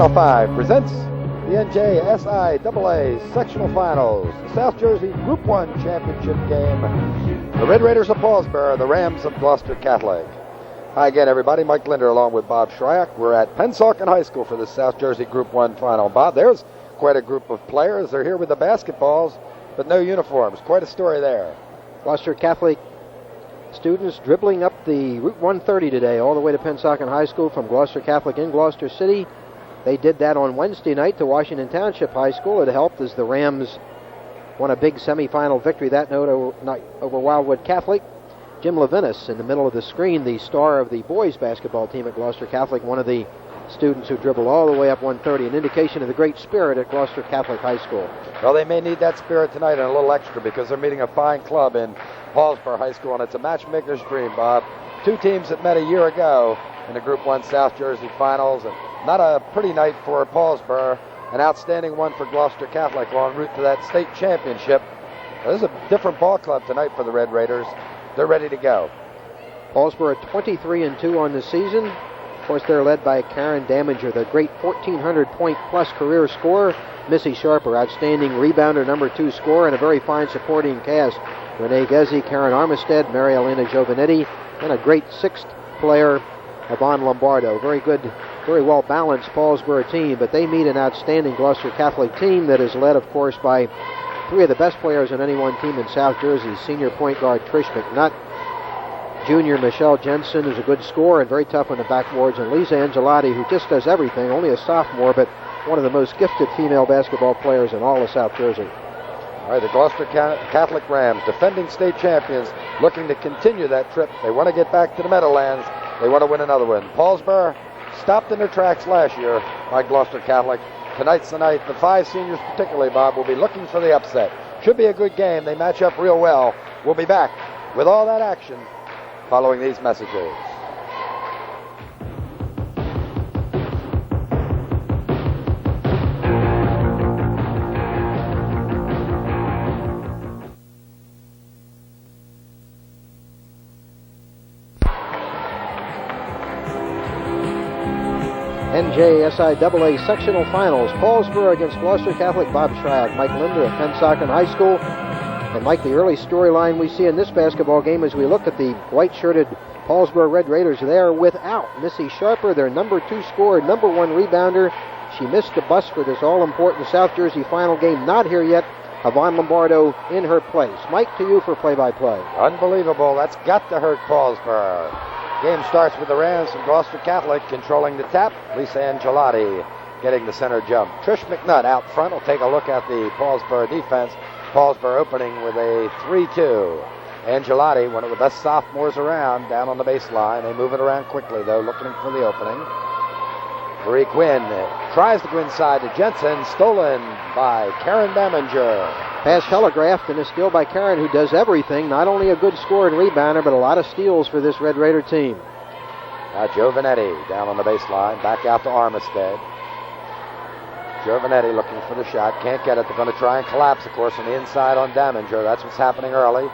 Channel 5 presents the NJSIAA Sectional Finals, the South Jersey Group 1 Championship game. The Red Raiders of Paulsboro, the Rams of Gloucester Catholic. Hi again, everybody. Mike Linder along with Bob Shryock. We're at Pennsauken High School for the South Jersey Group 1 final. Bob, there's quite a group of players. They're here with the basketballs, but no uniforms. Quite a story there. Gloucester Catholic students dribbling up the Route 130 today, all the way to Pennsauken High School from Gloucester Catholic in Gloucester City. They did that on Wednesday night to Washington Township High School. It helped as the Rams won a big semifinal victory that night over Wildwood Catholic. Jim Levinas in the middle of the screen, the star of the boys basketball team at Gloucester Catholic, one of the students who dribbled all the way up 130, an indication of the great spirit at Gloucester Catholic High School. Well, they may need that spirit tonight and a little extra because they're meeting a fine club in Paulsboro High School, and it's a matchmaker's dream, Bob. Two teams that met a year ago in the Group 1 South Jersey Finals, and not a pretty night for Paulsboro, an outstanding one for Gloucester Catholic en route to that state championship. This is a different ball club tonight for the Red Raiders. They're ready to go. Paulsboro 23-2 on the season. Of course, they're led by Karen Daminger, the great 1,400-point-plus career scorer. Missy Sharper, outstanding rebounder, number 2 scorer, and a very fine supporting cast. Renee Gezzi, Karen Armistead, Mary Elena Giovanetti, and a great sixth player, Yvonne Lombardo. Very good, very well-balanced Paulsboro team, but they meet an outstanding Gloucester Catholic team that is led, of course, by three of the best players on any one team in South Jersey. Senior point guard Trish McNutt, junior Michelle Jensen, who's a good scorer and very tough on the backboards, and Lisa Angelotti, who just does everything, only a sophomore, but one of the most gifted female basketball players in all of South Jersey. All right, the Gloucester Catholic Rams, defending state champions, looking to continue that trip. They want to get back to the Meadowlands. They want to win another one. Paulsboro stopped in their tracks last year by Gloucester Catholic. Tonight's the night. The 5 seniors particularly, Bob, will be looking for the upset. Should be a good game. They match up real well. We'll be back with all that action following these messages. NJSIAA Sectional Finals. Paulsboro against Gloucester Catholic. Bob Shryock, Mike Linder at Pennsauken High School. And Mike, the early storyline we see in this basketball game as we look at the white-shirted Paulsboro Red Raiders, they are without Missy Sharper, their number 2 scorer, number 1 rebounder. She missed the bus for this all-important South Jersey final game. Not here yet. Yvonne Lombardo in her place. Mike, to you for play-by-play. Unbelievable. That's got to hurt Paulsboro. Game starts with the Rams from Gloucester Catholic controlling the tap. Lisa Angelotti getting the center jump. Trish McNutt out front will take a look at the Paulsboro defense. Paulsboro opening with a 3-2. Angelotti, one of the best sophomores around, down on the baseline. They move it around quickly, though, looking for the opening. Marie Quinn tries to go inside to Jensen, stolen by Karen Daminger. Pass telegraphed, and a steal by Karen, who does everything. Not only a good scorer and rebounder, but a lot of steals for this Red Raider team. Now Giovanetti down on the baseline, back out to Armistead. Giovanetti looking for the shot, can't get it. They're going to try and collapse, of course, on the inside on Daminger. That's what's happening early.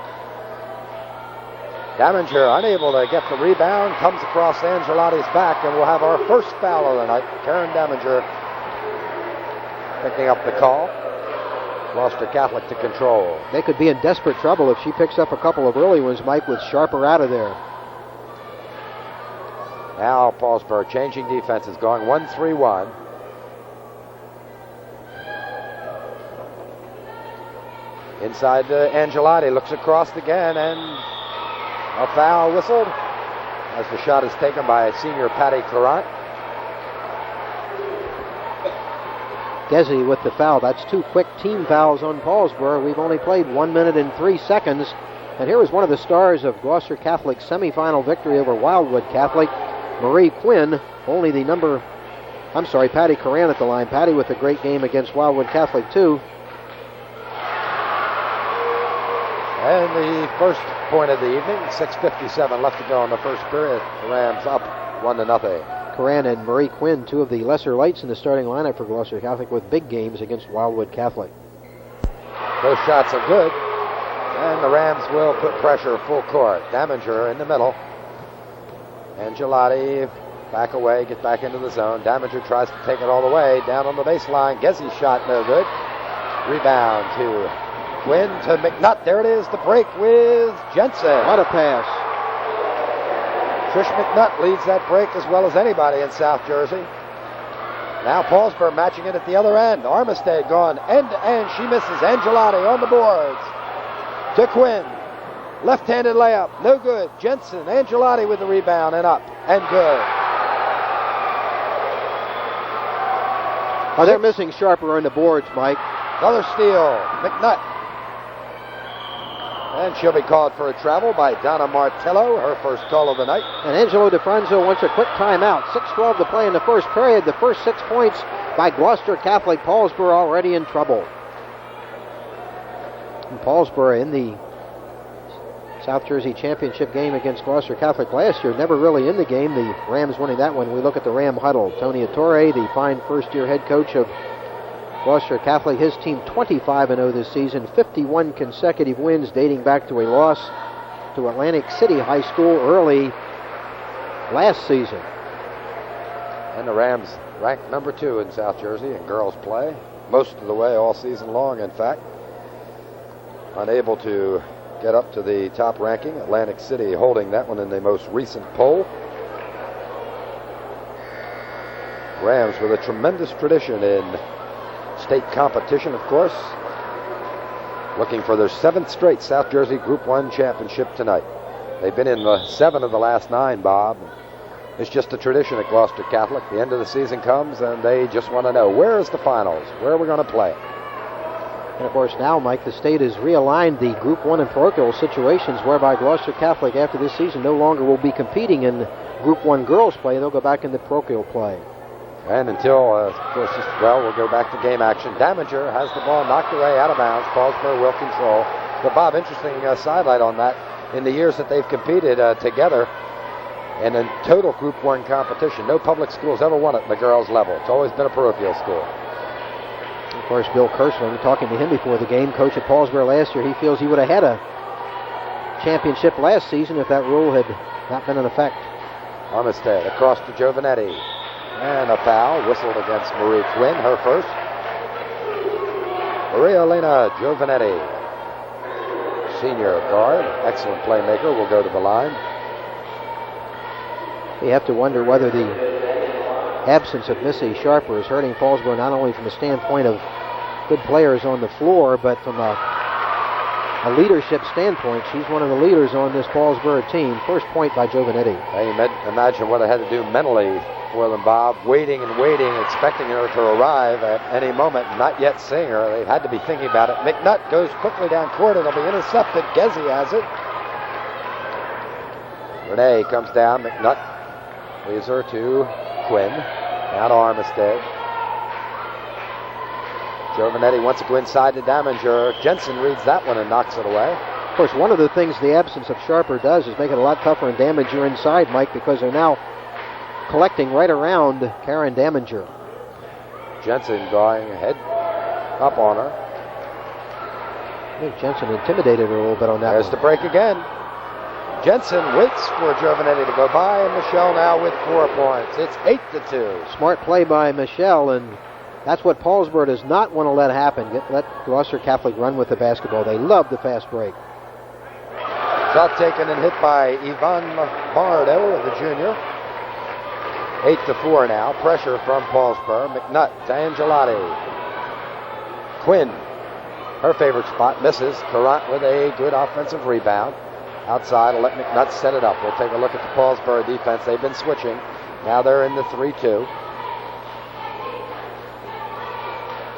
Daminger unable to get the rebound, comes across Angelotti's back, and we'll have our first foul of the night. Karen Daminger picking up the call. Gloucester Catholic to control. They could be in desperate trouble if she picks up a couple of early ones, Mike, with Sharper out of there. Now Paulsboro changing defenses, going 1-3-1. Inside to Angelotti, looks across again, and a foul whistled as the shot is taken by senior Patty Clarant. Gezzi with the foul. That's 2 quick team fouls on Paulsboro. We've only played 1 minute and 3 seconds. And here is one of the stars of Gloucester Catholic's semifinal victory over Wildwood Catholic, Marie Quinn, only the Patty Coran at the line. Patty with a great game against Wildwood Catholic, too. And the first point of the evening, 6:57 left to go in the first period. The Rams up 1-0. Coran and Marie Quinn, 2 of the lesser lights in the starting lineup for Gloucester Catholic with big games against Wildwood Catholic. Those shots are good, and the Rams will put pressure full court. Daminger in the middle. Angelotti Back away, get back into the zone. Damager tries to take it all the way. Down on the baseline. Gezzy's shot no good. Rebound to Quinn to McNutt. There it is, the break with Jensen. What a pass. Trish McNutt leads that break as well as anybody in South Jersey. Now Paulsboro matching it at the other end. Armistead gone end to end. She misses. Angelotti on the boards. To Quinn. Left-handed layup. No good. Jensen. Angelotti with the rebound and up. And good. Oh, they're missing Sharper on the boards, Mike. Another steal. McNutt. And she'll be called for a travel by Donna Martello, her first call of the night. And Angelo DeFranzo wants a quick timeout. 6:12 to play in the first period. The first 6 points by Gloucester Catholic. Paulsboro already in trouble. And Paulsboro in the South Jersey Championship game against Gloucester Catholic last year, never really in the game. The Rams winning that one. We look at the Ram huddle. Tony Attore, the fine first-year head coach of Gloucester Catholic, his team 25-0 this season, 51 consecutive wins dating back to a loss to Atlantic City High School early last season. And the Rams ranked number 2 in South Jersey in girls play, most of the way all season long, in fact. Unable to get up to the top ranking. Atlantic City holding that one in the most recent poll. Rams with a tremendous tradition in state competition, of course. Looking for their 7th straight South Jersey Group 1 championship tonight. They've been in the 7 of the last 9, Bob. It's just a tradition at Gloucester Catholic. The end of the season comes and they just want to know, where is the finals? Where are we going to play? And of course now, Mike, the state has realigned the Group 1 and parochial situations whereby Gloucester Catholic after this season no longer will be competing in Group 1 girls play. They'll go back into parochial play. And until, of course, we'll go back to game action. Damager has the ball knocked away out of bounds. Paulsboro will control. But Bob, interesting sidelight on that. In the years that they've competed together in a total Group 1 competition, no public schools ever won it at the girls' level. It's always been a parochial school. Of course, Bill Kirschland, talking to him before the game, coach at Paulsboro last year, he feels he would have had a championship last season if that rule had not been in effect. Armistead across to Giovanetti. And a foul whistled against Marie Quinn, her first. Maria Elena Giovanetti, senior guard, excellent playmaker, will go to the line. You have to wonder whether the absence of Missy Sharper is hurting Paulsboro not only from the standpoint of good players on the floor, but from a leadership standpoint. She's one of the leaders on this Paulsboro team. First point by Giovanetti. Imagine what it had to do mentally for them, Bob. Waiting and waiting, expecting her to arrive at any moment, not yet seeing her. They had to be thinking about it. McNutt goes quickly down court. It'll be intercepted. Gezzy has it. Renee comes down. McNutt leaves her to Quinn. Now to Armistead. Giovanetti wants to go inside to Damager. Jensen reads that one and knocks it away. Of course, one of the things the absence of Sharper does is make it a lot tougher on Damager inside, Mike, because they're now collecting right around Karen Damager. Jensen going head up on her. I think Jensen intimidated her a little bit on that There's one. the break again. Jensen waits for Giovanetti to go by, and Michelle now with 4 points. It's 8-2. Smart play by Michelle, and that's what Paulsboro does not want to let happen. Let Gloucester Catholic run with the basketball. They love the fast break. Shot taken and hit by Yvonne Bardo, the junior. 8-4 now. Pressure from Paulsboro. McNutt to Angelotti. Quinn, her favorite spot, misses. Courant with a good offensive rebound. Outside, will let McNutt set it up. We'll take a look at the Paulsboro defense. They've been switching. Now they're in the 3-2.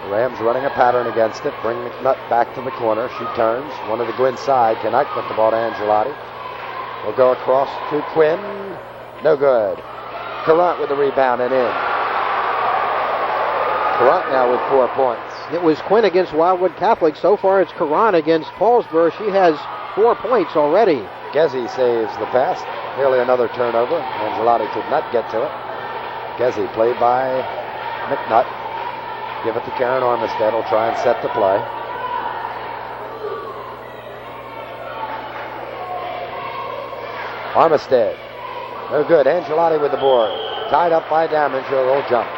The Rams running a pattern against it. Bring McNutt back to the corner. She turns. One to the Gwynn side. Cannot get the ball to Angelotti. Will go across to Quinn. No good. Courant with the rebound and in. Courant now with 4 points. It was Quinn against Wildwood Catholic. So far, it's Courant against Paulsboro. She has 4 points already. Gezzy saves the pass. Nearly another turnover. Angelotti could not get to it. Gezzy played by McNutt. Give it to Karen Armistead. Will try and set the play. Armistead. No good. Angelotti with the board. Tied up by Damager. They'll jump.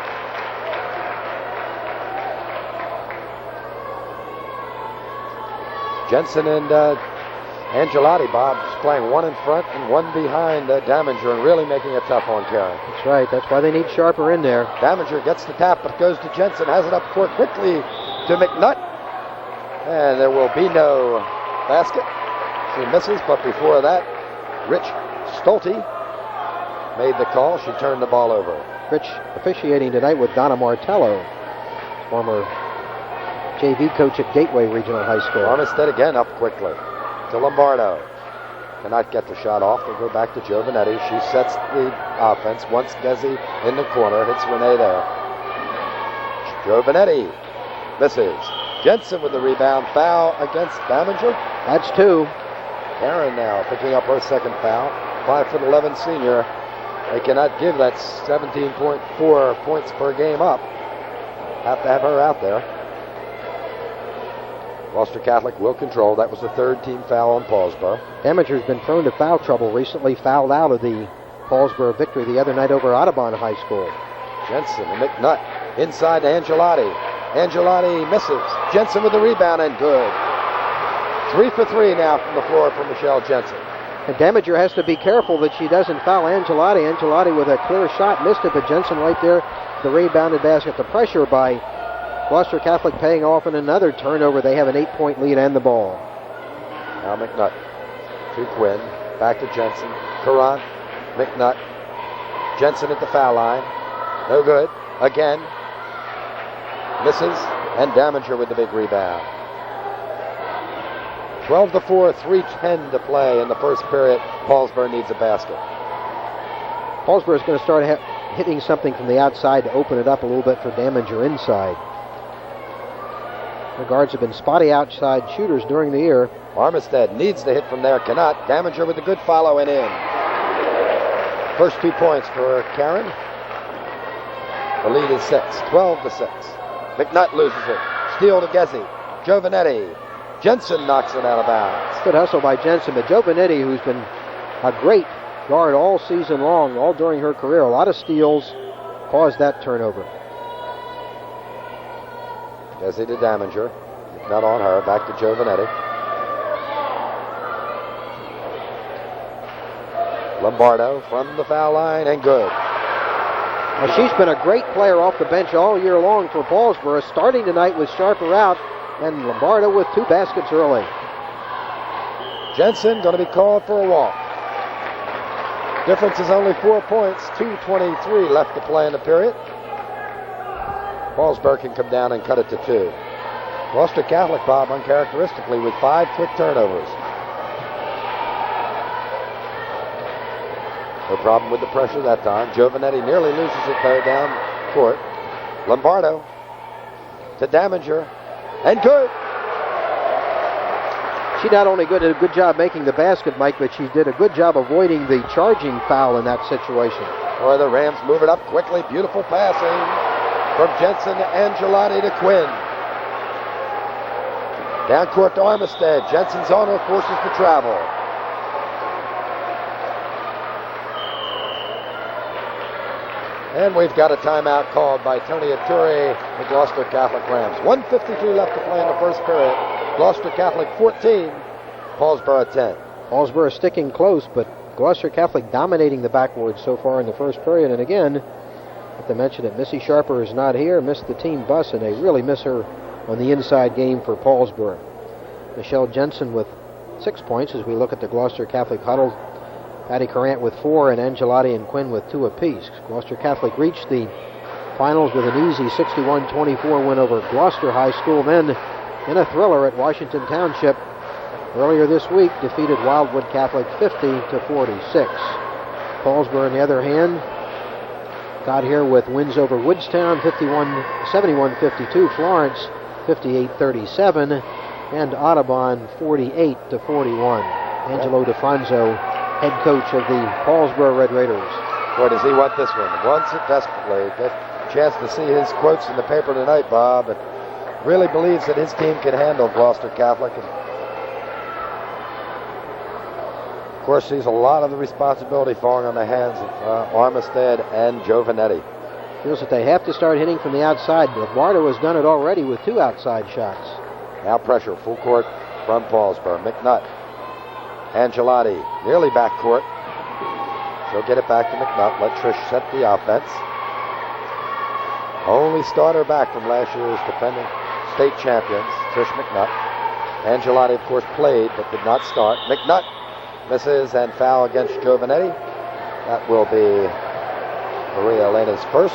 Jensen and Angelotti, Bob, playing one in front and one behind Damager and really making it tough on Karen. That's right. That's why they need Sharper in there. Damager gets the tap, but goes to Jensen. Has it up court quickly to McNutt. And there will be no basket. She misses, but before that, Rich Stolte made the call. She turned the ball over. Rich officiating tonight with Donna Martello, former JV coach at Gateway Regional High School. Armistead again up quickly to Lombardo. Cannot get the shot off. They go back to Giovanetti. She sets the offense. Once Gezi in the corner. Hits Renee there. Giovanetti misses. Jensen with the rebound. Foul against Damager. That's 2. Karen now picking up her second foul. 5'11" senior. They cannot give that 17.4 points per game up. Have to have her out there. Gloucester Catholic will control. That was the third team foul on Paulsboro. Damager's been prone to foul trouble recently. Fouled out of the Paulsboro victory the other night over Audubon High School. Jensen and McNutt inside to Angelotti. Angelotti misses. Jensen with the rebound and good. 3 for 3 now from the floor for Michelle Jensen. And Damager has to be careful that she doesn't foul Angelotti. Angelotti with a clear shot missed it, but Jensen right there, the rebounded basket. The pressure by Gloucester Catholic paying off in another turnover. They have an 8-point lead and the ball. Now McNutt to Quinn. Back to Jensen. Courant. McNutt. Jensen at the foul line. No good. Again. Misses. And Damager with the big rebound. 12-4, 3:10 to play in the first period. Paulsboro needs a basket. Paulsboro is going to start hitting something from the outside to open it up a little bit for Damager inside. The guards have been spotty outside shooters during the year. Armistead needs to hit from there. Cannot. Damager with a good follow and in. First 2 points for Karen. The lead is 6. 12-6. McNutt loses it. Steal to Gezi. Giovanetti. Jensen knocks it out of bounds. Good hustle by Jensen, but Giovanetti, who's been a great guard all season long, all during her career, a lot of steals, caused that turnover. Gezi to Damager. Not on her. Back to Giovanetti. Lombardo from the foul line and good. Well, she's been a great player off the bench all year long for Paulsboro, starting tonight with Sharper out and Lombardo with 2 baskets early. Jensen going to be called for a walk. Difference is only 4 points. 2:23 left to play in the period. Paulsboro can come down and cut it to 2. Gloucester Catholic, Bob, uncharacteristically with 5 quick turnovers. No problem with the pressure that time. Giovanetti nearly loses it there down court. Lombardo to Damager. And good. She not only did a good job making the basket, Mike, but she did a good job avoiding the charging foul in that situation. Boy, the Rams move it up quickly. Beautiful passing from Jensen to Angelotti to Quinn. Down court to Armistead. Jensen's on her, forces the travel. And we've got a timeout called by Tony Atturi, the Gloucester Catholic Rams. 1:53 left to play in the first period. Gloucester Catholic 14, Paulsboro 10. Paulsboro sticking close, but Gloucester Catholic dominating the backboards so far in the first period. And again, I have to mention that Missy Sharper is not here, missed the team bus, and they really miss her on the inside game for Paulsboro. Michelle Jensen with 6 points as we look at the Gloucester Catholic huddle. Patty Courant with 4, and Angelotti and Quinn with 2 apiece. Gloucester Catholic reached the finals with an easy 61-24 win over Gloucester High School. Then, in a thriller at Washington Township, earlier this week, defeated Wildwood Catholic 50-46. Paulsboro, on the other hand, got here with wins over Woodstown 71-52, Florence 58-37, and Audubon 48-41. Angelo DeFranzo, head coach of the Paulsboro Red Raiders. Boy, does he want this one. Wants it desperately. Get a chance to see his quotes in the paper tonight, Bob. And really believes that his team can handle Gloucester Catholic. And Of course, sees a lot of the responsibility falling on the hands of Armistead and Giovanetti. Feels that they have to start hitting from the outside. Lombardo has done it already with 2 outside shots. Now pressure, full court from Paulsboro. McNutt. Angelotti, nearly back court. She'll get it back to McNutt. Let Trish set the offense. Only starter back from last year's defending state champions, Trish McNutt. Angelotti, of course, played but did not start. McNutt misses and foul against Giovanetti. That will be Maria Elena's first.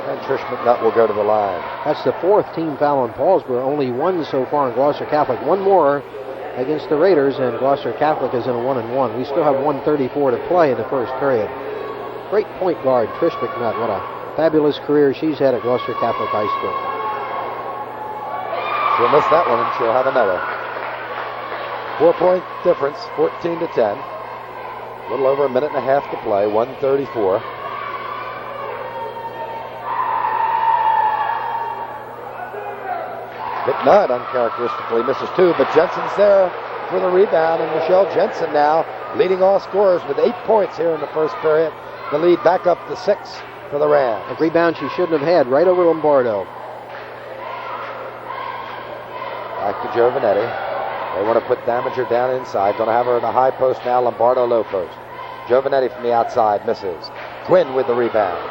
And Trish McNutt will go to the line. That's the 4th team foul on Paulsboro. Only 1 so far in Gloucester Catholic. 1 more against the Raiders, and Gloucester Catholic is in a 1-1. We still have 1:34 to play in the first period. Great point guard, Trish McNutt. What a fabulous career she's had at Gloucester Catholic High School. She'll miss that one, and she'll have another. 4-point difference, 14-10. A little over a minute and a half to play, 1:34. McNutt uncharacteristically misses 2, but Jensen's there for the rebound, and Michelle Jensen now leading all scorers with 8 points here in the first period. The lead back up to 6 for the Rams. A rebound she shouldn't have had, right over Lombardo. Back to Giovanetti. They want to put Damager down inside. Going to have her in the high post now. Lombardo low post. Giovanetti from the outside misses. Quinn with the rebound.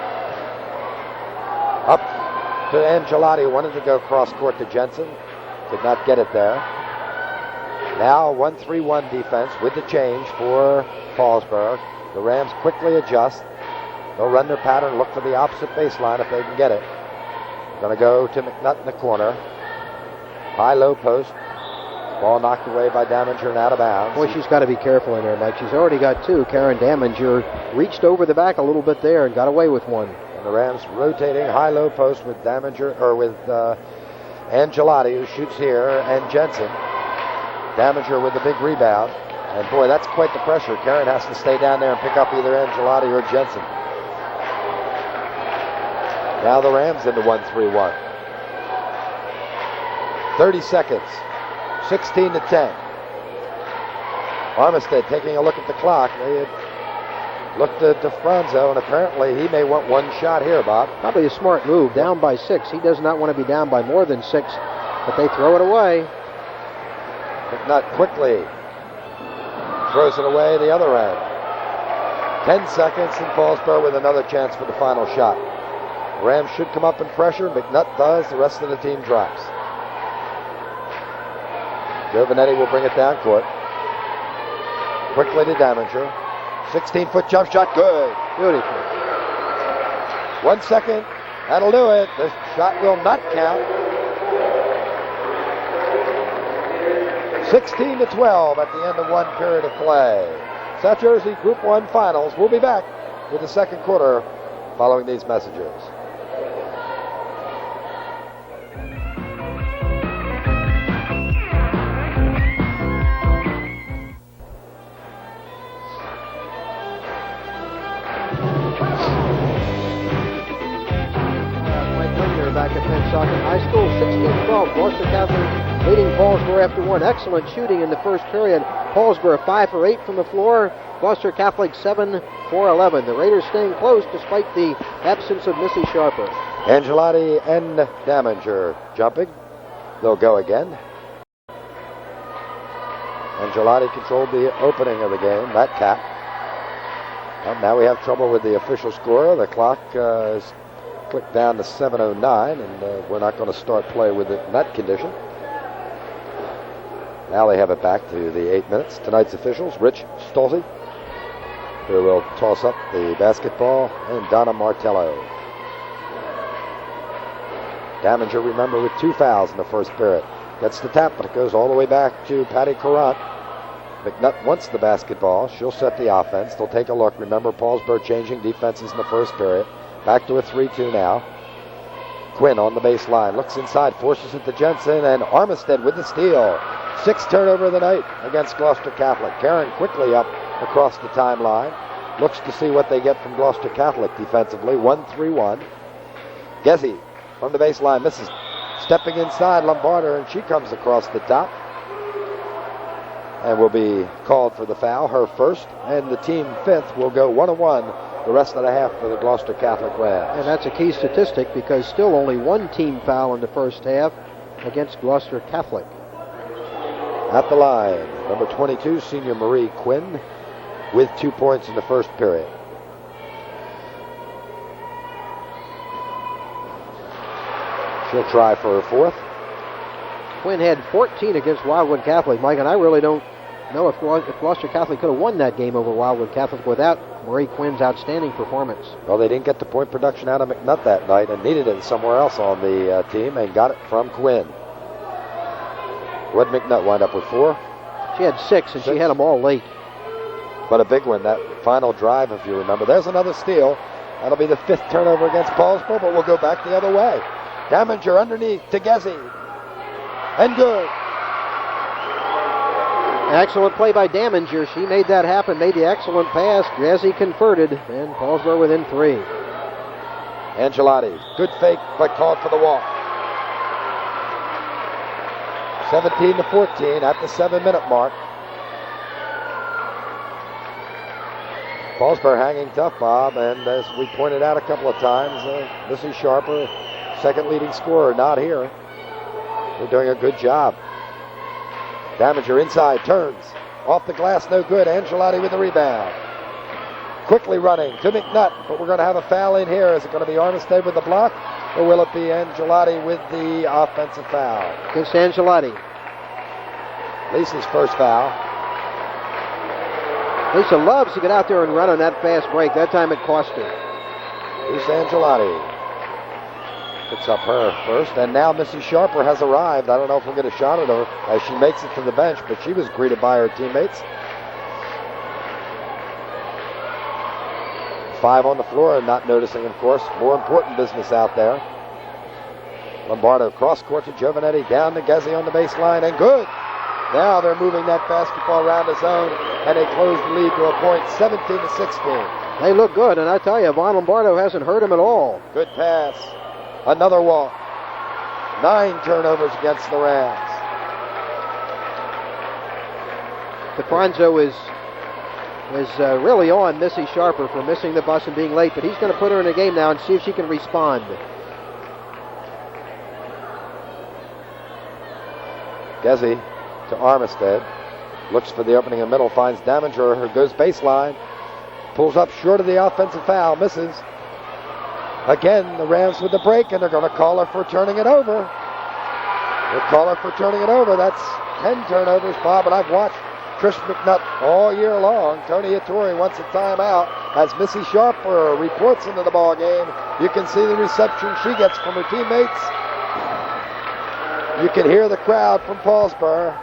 Up to Angelotti, wanted to go cross court to Jensen. Could not get it there. Now 1-3-1 defense with the change for Paulsboro. The Rams quickly adjust. They'll run their pattern, look for the opposite baseline if they can get it. Going to go to McNutt in the corner. High-low post. Ball knocked away by Damager and out of bounds. Boy, she's got to be careful in there, Mike. She's already got 2. Karen Damager reached over the back a little bit there and got away with 1. And the Rams rotating high-low post with Damager, or with Angelotti, who shoots here, and Jensen. Damager with the big rebound. And boy, that's quite the pressure. Karen has to stay down there and pick up either Angelotti or Jensen. Now the Rams into 1-3-1. 30 seconds. 16-10. Armistead taking a look at the clock. They had looked at DeFranzo, and apparently he may want 1 shot here, Bob. Probably a smart move. Down by 6. He does not want to be down by more than 6, but they throw it away. McNutt quickly throws it away the other end. 10 seconds, and Paulsboro with another chance for the final shot. The Rams should come up and pressure. McNutt does. The rest of the team drops. Giovanetti will bring it down court. Quickly to Damager. 16-foot jump shot, good. Beautiful. 1 second, that'll do it. The shot will not count. 16-12 at the end of 1 period of play. South Jersey Group 1 Finals. We'll be back with the second quarter following these messages. High School, 16-12. Gloucester Catholic leading Paulsboro after 1. Excellent shooting in the first period. Paulsboro 5 for 8 from the floor. Gloucester Catholic 7 for 11. The Raiders staying close despite the absence of Missy Sharper. Angelotti and Damager jumping. They'll go again. Angelotti controlled the opening of the game. That tap. Well, now we have trouble with the official score. The clock is clicked down to 7:09, and we're not going to start play with it in that condition. Now they have it back to the 8 minutes. Tonight's officials, Rich Stolte, who will toss up the basketball, and Donna Martello. Damager, remember, with 2 fouls in the first period. Gets the tap, but it goes all the way back to Patty Courant. McNutt wants the basketball. She'll set the offense. They'll take a look. Remember, Paulsboro changing defenses in the first period. Back to a 3-2 now. Quinn on the baseline. Looks inside. Forces it to Jensen. And Armistead with the steal. 6th turnover of the night against Gloucester Catholic. Karen quickly up across the timeline. Looks to see what they get from Gloucester Catholic defensively. 1-3-1. Gessie from the baseline misses. Stepping inside Lombardo, and she comes across the top. and will be called for the foul, her first, and the team fifth will go 1-1 the rest of the half for the Gloucester Catholic Rams. And that's a key statistic because still only one team foul in the first half against Gloucester Catholic. At the line, number 22, senior Marie Quinn, with 2 points in the first period. She'll try for her fourth. Quinn had 14 against Wildwood Catholic, Mike, and I really don't know if Gloucester Catholic could have won that game over Wildwood Catholic without Marie Quinn's outstanding performance. Well, they didn't get the point production out of McNutt that night and needed it somewhere else on the team and got it from Quinn. What did McNutt wind up with, 4? She had 6, and she had them all late. But a big one, that final drive, if you remember. There's another steal. That'll be the 5th turnover against Paulsboro, but we'll go back the other way. Daminger underneath to Gezzy. And good. Excellent play by Daminger. She made that happen, made the excellent pass. Gezzy converted, and Paulsboro within 3. Angelotti, good fake, but called for the walk. 17-14 at the 7-minute mark. Paulsboro hanging tough, Bob, and as we pointed out a couple of times, Missy Sharper, second leading scorer, not here. They're doing a good job. Daminger inside, turns. Off the glass, no good. Angelotti with the rebound. Quickly running to McNutt, but we're going to have a foul in here. Is it going to be Armistead with the block, or will it be Angelotti with the offensive foul? Against Angelotti. Lisa's first foul. Lisa loves to get out there and run on that fast break. That time it cost her. Lisa Angelotti picks up her first, and now Missy Sharper has arrived. I don't know if we'll get a shot at her as she makes it to the bench, but she was greeted by her teammates. 5 on the floor, and not noticing, of course, more important business out there. Lombardo cross court to Giovanetti, down to Gezzy on the baseline, and good. Now they're moving that basketball around the zone, and they close the lead to a point, 17-16. They look good, and I tell you, Von Lombardo hasn't hurt him at all. Good pass. Another walk. 9 turnovers against the Rams. DeFranzo is really on Missy Sharper for missing the bus and being late, but he's going to put her in the game now and see if she can respond. Gezzy to Armistead. Looks for the opening in the middle, finds Daminger, goes baseline. Pulls up short of the offensive foul, misses. Again, the Rams with the break, and they're going to call her for turning it over. They'll call her for turning it over. That's 10 turnovers, Bob, and I've watched Trish McNutt all year long. Tony Ettore wants a timeout. As Missy Sharper reports into the ball game, you can see the reception she gets from her teammates. You can hear the crowd from Paulsboro.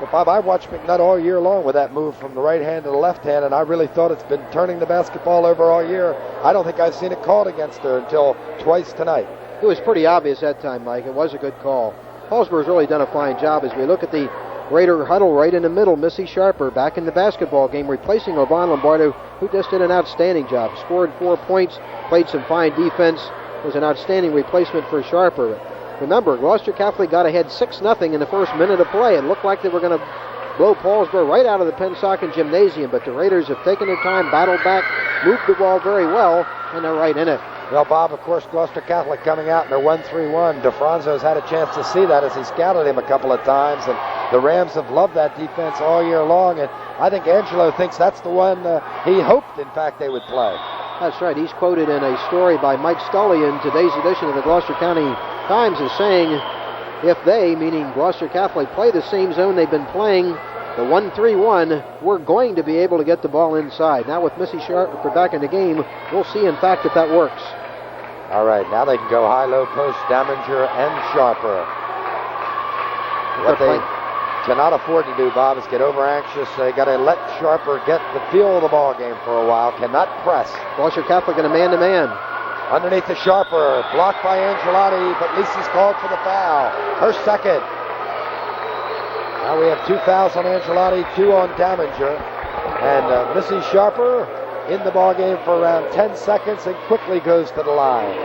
But Bob, I watched McNutt all year long with that move from the right hand to the left hand, and I really thought it's been turning the basketball over all year. I don't think I've seen it called against her until twice tonight. It was pretty obvious that time, Mike. It was a good call. Paulsboro's really done a fine job as we look at the Raider huddle right in the middle. Missy Sharper back in the basketball game, replacing Yvonne Lombardo, who just did an outstanding job. Scored 4 points, played some fine defense. Was an outstanding replacement for Sharper. Remember, Gloucester Catholic got ahead 6-0 in the first minute of play. It looked like they were going to blow Paulsboro right out of the Pennsauken Gymnasium, but the Raiders have taken their time, battled back, moved the ball very well, and they're right in it. Well, Bob, of course, Gloucester Catholic coming out, and they're 1-3-1. DeFranzo's had a chance to see that as he scouted him a couple of times, and the Rams have loved that defense all year long, and I think Angelo thinks that's the one he hoped, in fact, they would play. That's right. He's quoted in a story by Mike Scully in today's edition of the Gloucester County Times as saying, if they, meaning Gloucester Catholic, play the same zone they've been playing, the 1-3-1, we're going to be able to get the ball inside. Now with Missy Sharper back in the game, we'll see, in fact, if that works. All right, now they can go high-low post, Daminger and Sharper. What they cannot afford to do, Bob, is get over-anxious. They got to let Sharper get the feel of the ball game for a while. Cannot press. Gloucester Catholic in a man-to-man. Underneath the Sharper, blocked by Angelotti, but Lisa's called for the foul. Her second. Now we have 2 fouls on Angelotti, 2 on Daminger. And Missy Sharper in the ball game for around 10 seconds and quickly goes to the line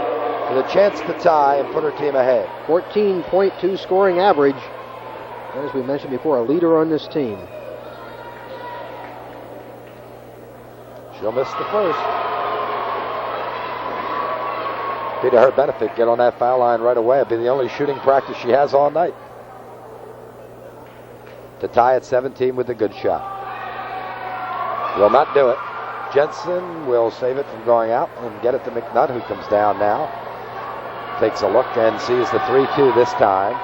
with a chance to tie and put her team ahead. 14.2 scoring average. As we mentioned before, a leader on this team. She'll miss the first. Be to her benefit, get on that foul line right away. It'll be the only shooting practice she has all night. To tie at 17 with a good shot. Will not do it. Jensen will save it from going out and get it to McNutt, who comes down now. Takes a look and sees the 3-2 this time.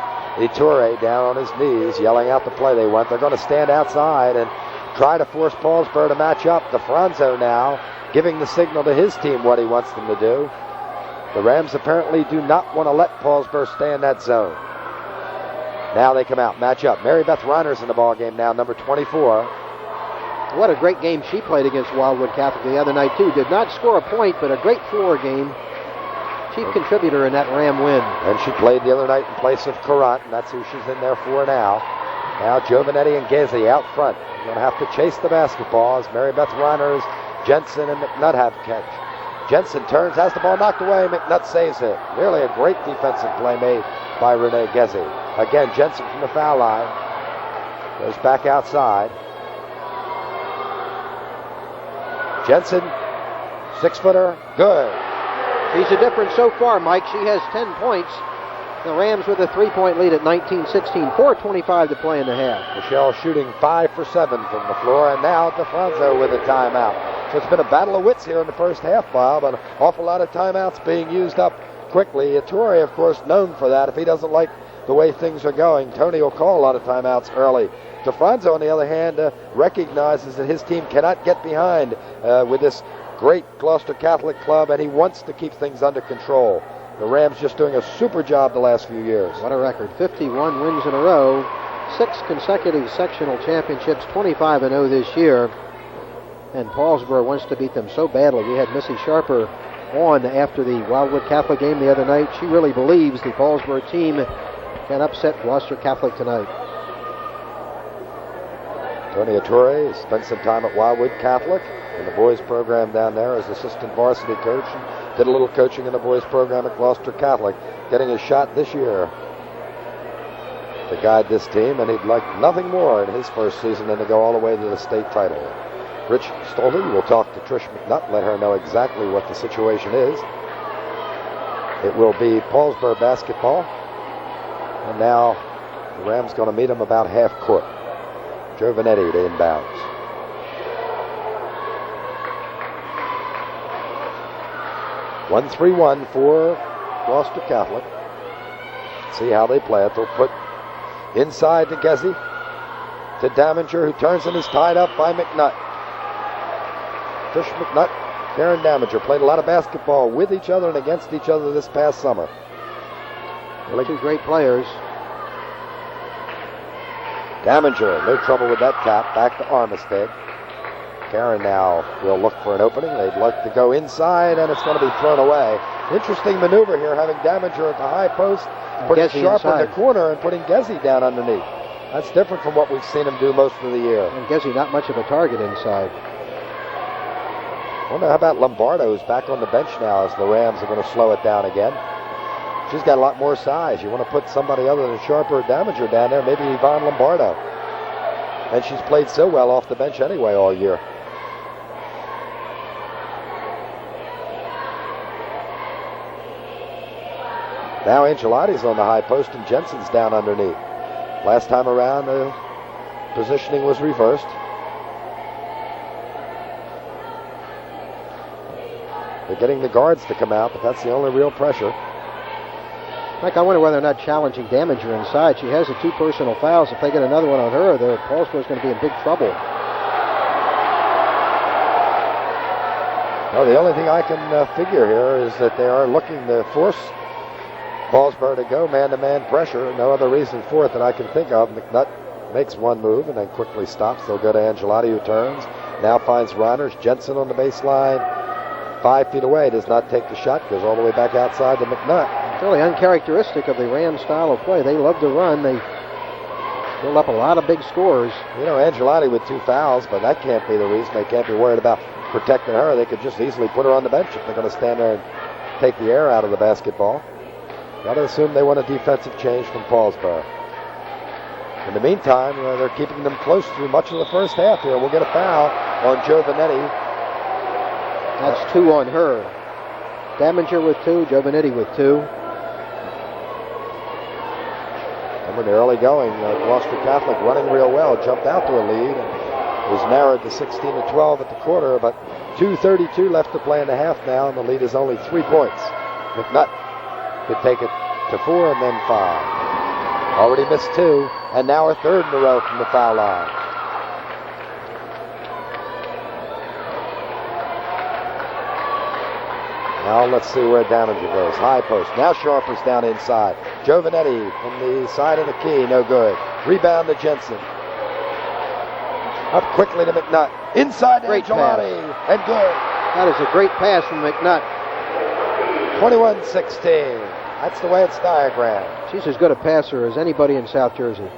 Iture down on his knees, yelling out the play they want. They're going to stand outside and try to force Paulsboro to match up. DeFranco now giving the signal to his team what he wants them to do. The Rams apparently do not want to let Paulsboro stay in that zone. Now they come out, match up. Mary Beth Reiner's in the ball game now, number 24. What a great game she played against Wildwood Catholic the other night, too. Did not score a point, but a great floor game. Chief contributor in that Ram win. And she played the other night in place of Courant, and that's who she's in there for now. Now Giovanetti and Gezi out front. They're going to have to chase the basketball as Mary Beth Reiner's, Jensen, and McNutt have catch. Jensen turns, has the ball knocked away. McNutt saves it. Really a great defensive play made by Renee Gezi. Again, Jensen from the foul line. Goes back outside. Jensen, 6-footer, good. She's a difference so far, Mike. She has 10 points. The Rams with a 3-point lead at 19-16. 4:25 to play in the half. Michelle shooting 5 for 7 from the floor, and now DeFranco with a timeout. So it's been a battle of wits here in the first half, Bob. An awful lot of timeouts being used up quickly. Iture, of course, known for that. If he doesn't like the way things are going, Tony will call a lot of timeouts early. DeFranco, on the other hand, recognizes that his team cannot get behind with this great Gloucester Catholic club, and he wants to keep things under control. The Rams just doing a super job the last few years. What a record. 51 wins in a row, 6 consecutive sectional championships, 25-0 this year. And Paulsboro wants to beat them so badly. We had Missy Sharper on after the Wildwood Catholic game the other night. She really believes the Paulsboro team can upset Gloucester Catholic tonight. Tony Iture spent some time at Wildwood Catholic in the boys program down there as assistant varsity coach. And did a little coaching in the boys program at Gloucester Catholic, getting a shot this year to guide this team, and he'd like nothing more in his first season than to go all the way to the state title. Rich Stolby will talk to Trish McNutt, let her know exactly what the situation is. It will be Paulsboro basketball, and now the Rams going to meet them about half court. Giovanetti to inbounds. One 3-1 for Gloucester Catholic. See how they play it. They'll put inside to Gezi, to Daminger, who turns and is tied up by McNutt. Trish McNutt, Karen Daminger played a lot of basketball with each other and against each other this past summer. Really two great players. Daminger, no trouble with that tap. Back to Armistead. Karen now will look for an opening. They'd like to go inside, and it's going to be thrown away. Interesting maneuver here, having Daminger at the high post, putting Sharp in the corner and putting Gezi down underneath. That's different from what we've seen him do most of the year. And Gezi not much of a target inside. I wonder how about Lombardo, who's back on the bench now as the Rams are going to slow it down again. She's got a lot more size. You want to put somebody other than Sharp or Daminger down there, maybe Yvonne Lombardo. And she's played so well off the bench anyway all year. Now Angelotti's on the high post and Jensen's down underneath. Last time around, the positioning was reversed. They're getting the guards to come out, but that's the only real pressure. Mike, I wonder whether or not challenging Daminger inside. She has the 2 personal fouls. If they get another one on her, the Paulsboro's going to be in big trouble. Well, the only thing I can figure here is that they are looking to force Paulsboro to go man-to-man pressure. No other reason for it that I can think of. McNutt makes one move and then quickly stops. They'll go to Angelotti, who turns. Now finds Reiners. Jensen on the baseline. 5 feet away. Does not take the shot. Goes all the way back outside to McNutt. It's really uncharacteristic of the Rams style of play. They love to run. They build up a lot of big scores. You know, Angelotti with 2 fouls, but that can't be the reason. They can't be worried about protecting her. They could just easily put her on the bench if they're going to stand there and take the air out of the basketball. Got to assume they want a defensive change from Paulsboro. In the meantime, they're keeping them close through much of the first half here. We'll get a foul on Giovanetti. That's 2 on her. Damager with 2, Giovanetti with 2. Remember the early going, Gloucester Catholic running real well, jumped out to a lead and was narrowed to 16-12 at the quarter, but 2:32 left to play in the half now, and the lead is only 3 points. McNutt could take it to 4 and then 5. Already missed 2, and now a third in a row from the foul line. Now let's see where Damager goes. High post. Now Sharper's down inside. Giovanetti from the side of the key. No good. Rebound to Jensen. Up quickly to McNutt. Inside to Angelotti. And good. That is a great pass from McNutt. 21-16. That's the way it's diagrammed. She's as good a passer as anybody in South Jersey.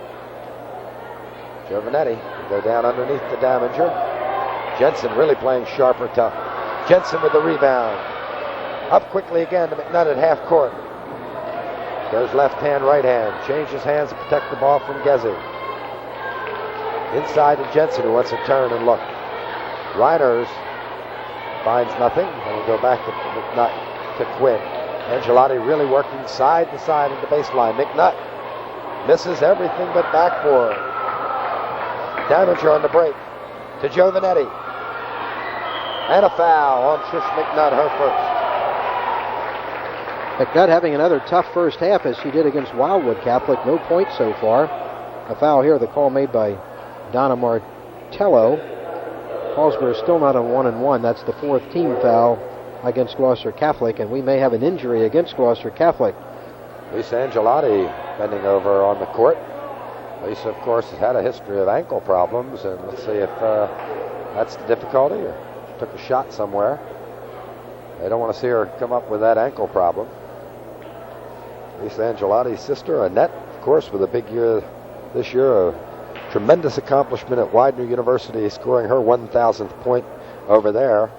Giovanetti will go down underneath the Damager. Jensen really playing Sharper tough. Jensen with the rebound. Up quickly again to McNutt at half court. Goes left hand, right hand. Changes hands to protect the ball from Gezi. Inside to Jensen, who wants to turn and look. Reiners finds nothing, and will go back to McNutt to Quinn. Angelotti really working side to side at the baseline. McNutt misses everything but backboard. Damager on the break to Giovanetti. And a foul on Trish McNutt, her first. McNutt having another tough first half as she did against Wildwood Catholic. No points so far. A foul here, the call made by Donna Martello. Paulsboro still not on 1-1. That's the 4th team foul against Gloucester Catholic, and we may have an injury against Gloucester Catholic. Lisa Angelotti bending over on the court. Lisa, of course, has had a history of ankle problems, and let's see if that's the difficulty or took a shot somewhere. They don't want to see her come up with that ankle problem. Lisa Angelotti's sister, Annette, of course, with a big year this year, a tremendous accomplishment at Widener University, scoring her 1,000th point over there.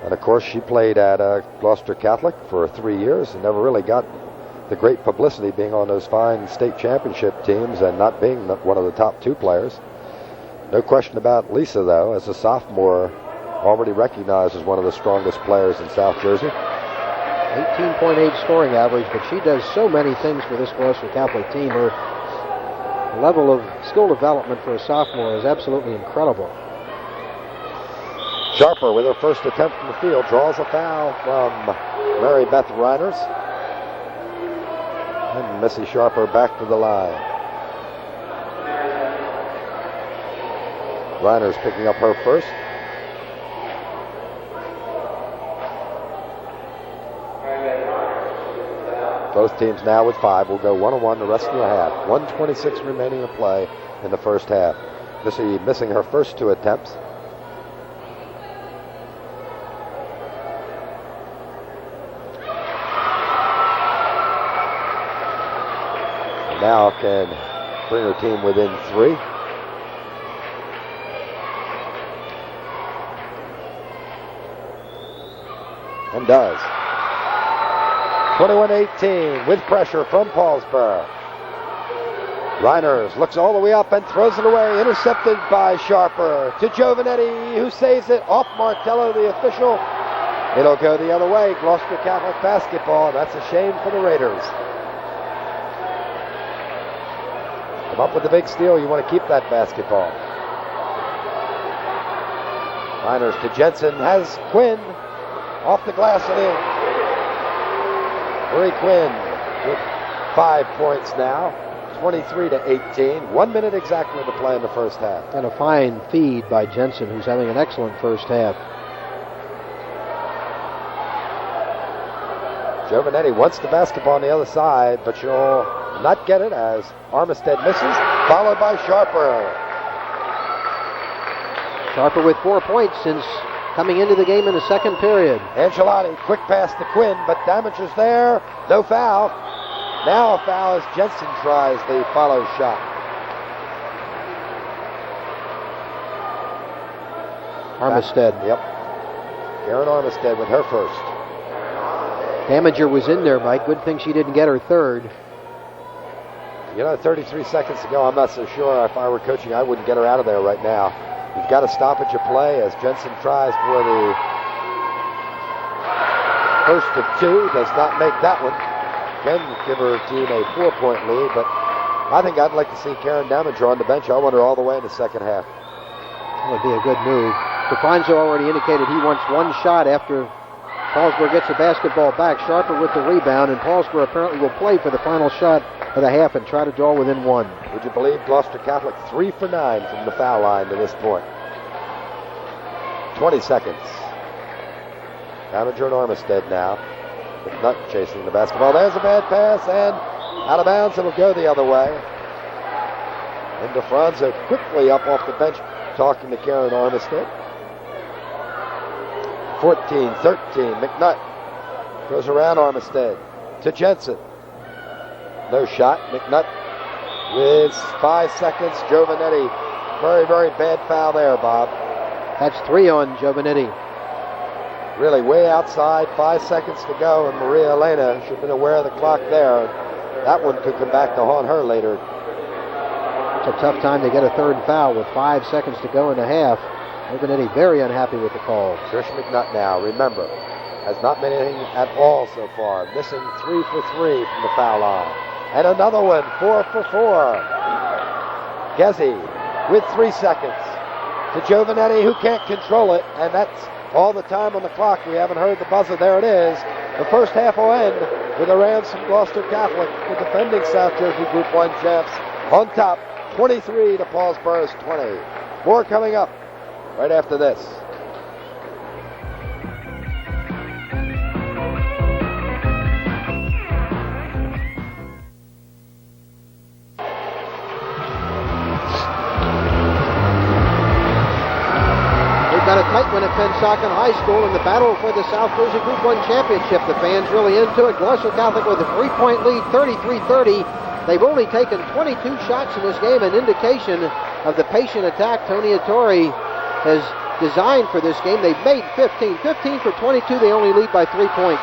And of course, she played at Gloucester Catholic for 3 years and never really got the great publicity, being on those fine state championship teams and not being one of the top 2 players. No question about Lisa, though, as a sophomore, already recognized as one of the strongest players in South Jersey. 18.8 scoring average, but she does so many things for this Gloucester Catholic team. Her level of skill development for a sophomore is absolutely incredible. Sharper with her first attempt from the field draws a foul from Mary Beth Reiners. And Missy Sharper back to the line. Reiners picking up her first. Both teams now with 5 will go 1-1 the rest of the half. 1:26 remaining to play in the first half. Missy missing her first 2 attempts. And now can bring her team within 3. And does. 21-18 with pressure from Paulsboro. Reiners looks all the way up and throws it away. Intercepted by Sharper to Giovanetti, who saves it off Martello, the official. It'll go the other way. Gloucester Catholic basketball. That's a shame for the Raiders. Come up with the big steal. You want to keep that basketball. Reiners to Jensen. Has Quinn off the glass and in. Marie Quinn with 5 points now, 23-18. 1 minute exactly to play in the first half. And a fine feed by Jensen, who's having an excellent first half. Giovanetti wants the basketball on the other side, but she'll not get it as Armistead misses, followed by Sharper. Sharper with 4 points since coming into the game in the second period. Angelotti, quick pass to Quinn, but Damager's there. No foul. Now a foul as Jensen tries the follow shot. Armistead. Yep. Karen Armistead with her first. Damager was in there, Mike. Good thing she didn't get her third. You know, 33 seconds ago, I'm not so sure if I were coaching, I wouldn't get her out of there right now. You've got a stoppage of play as Jensen tries for the first of two. Does not make that one. Can give her team a 4-point lead, but I think I'd like to see Karen Damager on the bench. I want her all the way in the second half. That would be a good move. DeFranco already indicated he wants one shot after Paulsboro gets the basketball back. Sharper with the rebound, and Paulsboro apparently will play for the final shot of the half and try to draw within one. Would you believe Gloucester Catholic 3 for 9 from the foul line to this point? 20 seconds. Damager and Armistead now. McNutt chasing the basketball. There's a bad pass, and out of bounds. It'll go the other way. And DeFranco quickly up off the bench talking to Karen Armistead. 14-13. McNutt goes around Armistead to Jensen. No shot. McNutt with 5 seconds. Giovanetti. Very, very bad foul there, Bob. That's 3 on Giovanetti. Really way outside. 5 seconds to go, and Maria Elena should have been aware of the clock there. That one could come back to haunt her later. It's a tough time to get a third foul with 5 seconds to go in the half. Giovanetti very unhappy with the call. Trish McNutt now, remember, has not been anything at all so far. Missing 3 for 3 from the foul line. And another one, 4 for 4. Gezzi with 3 seconds to Giovanetti, who can't control it, and that's all the time on the clock. We haven't heard the buzzer. There it is. The first half will end with the Rams from Gloucester Catholic, the defending South Jersey Group 1 champs, on top, 23 to Paulsboro's 20. More coming up right after this. Got a tight one at Pennsauken High School in the battle for the South Jersey Group 1 championship. The fans really into it. Gloucester Catholic with a 3-point lead, 33-30. They've only taken 22 shots in this game, an indication of the patient attack Tony Attore has designed for this game. They've made 15. 15 for 22. They only lead by 3 points.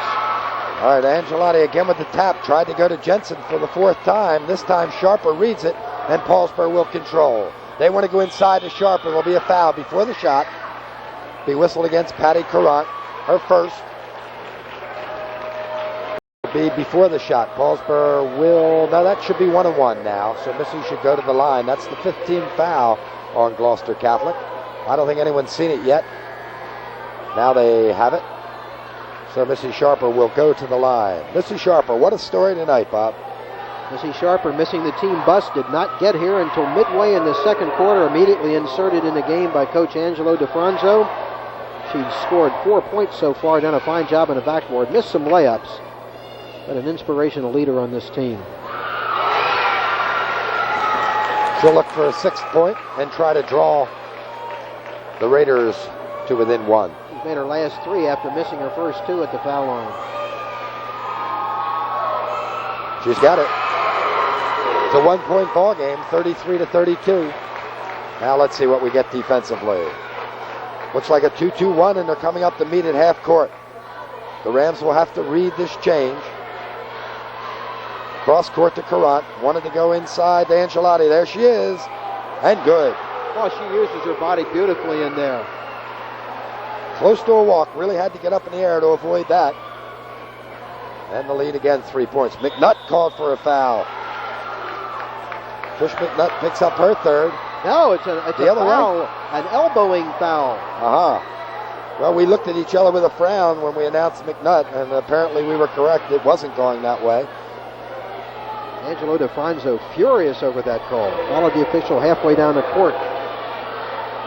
All right, Angelotti again with the tap. Tried to go to Jensen for the 4th time. This time Sharper reads it, and Paulsboro will control. They want to go inside to Sharper. There'll be a foul before the shot. Be whistled against Patty Courant, her first. Be before the shot. Paulsboro will, now that should be 1-1 now, so Missy should go to the line. That's the 15th foul on Gloucester Catholic. I don't think anyone's seen it yet. Now they have it. So Missy Sharper will go to the line. Missy Sharper, what a story tonight, Bob. Missy Sharper missing the team bus, did not get here until midway in the second quarter, immediately inserted in the game by Coach Angelo DeFranco. She's scored 4 points so far, done a fine job on the backboard, missed some layups, but an inspirational leader on this team. She'll look for a 6th point and try to draw the Raiders to within 1. She's made her last 3 after missing her first 2 at the foul line. She's got it. It's a 1-point ball game, 33-32. Now let's see what we get defensively. Looks like a 2-2-1, and they're coming up to meet at half court. The Rams will have to read this change. Cross court to Courant. Wanted to go inside to Angelotti. There she is. And good. Oh, she uses her body beautifully in there. Close to a walk. Really had to get up in the air to avoid that. And the lead again, 3 points. McNutt called for a foul. Trish McNutt picks up her 3rd. No, it's a foul, an elbowing foul. Well, we looked at each other with a frown when we announced McNutt, and apparently we were correct. It wasn't going that way. Angelo DeFranco furious over that call. Followed the official halfway down the court.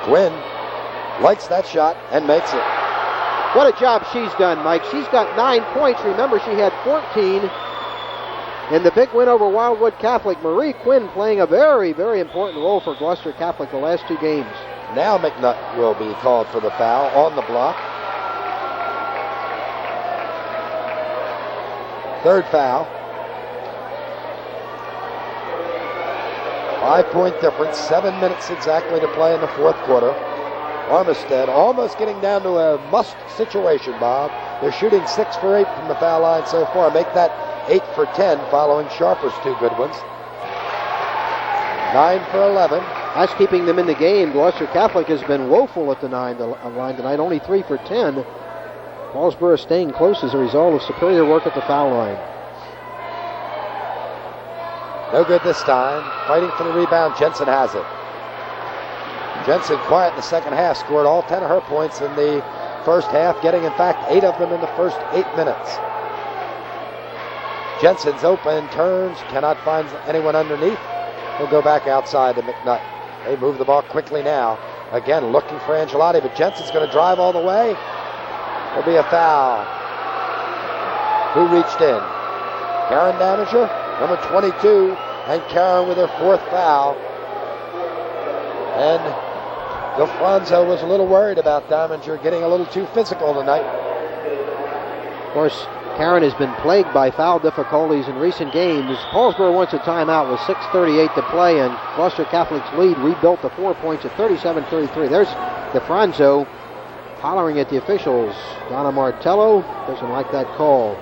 Quinn likes that shot and makes it. What a job she's done, Mike. She's got 9 points. Remember, she had 14 in the big win over Wildwood Catholic. Marie Quinn playing a very, very important role for Gloucester Catholic the last 2 games. Now McNutt will be called for the foul on the block. 3rd foul. 5-point difference, 7 minutes exactly to play in the 4th quarter. Armistead almost getting down to a must situation, Bob. They're shooting 6 for 8 from the foul line so far. Make that 8 for 10 following Sharper's 2 good ones. 9 for 11. That's keeping them in the game. Gloucester Catholic has been woeful at the line tonight, only 3 for 10. Paulsboro staying close as a result of superior work at the foul line. No good this time. Fighting for the rebound. Jensen has it. Jensen quiet in the second half. Scored all 10 of her points in the first half, getting, in fact, 8 of them in the first 8 minutes. Jensen's open, turns, cannot find anyone underneath. He'll go back outside to McNutt. They move the ball quickly now. Again, looking for Angelotti, but Jensen's going to drive all the way. There'll be a foul. Who reached in? Karen Damager, number 22, and Karen with her 4th foul. And DeFranzo was a little worried about Damager getting a little too physical tonight. Of course, Karen has been plagued by foul difficulties in recent games. Paulsboro wants a timeout with 6:38 to play, and Gloucester Catholic's lead rebuilt to 4 points at 37-33. There's DeFranzo hollering at the officials. Donna Martello doesn't like that call.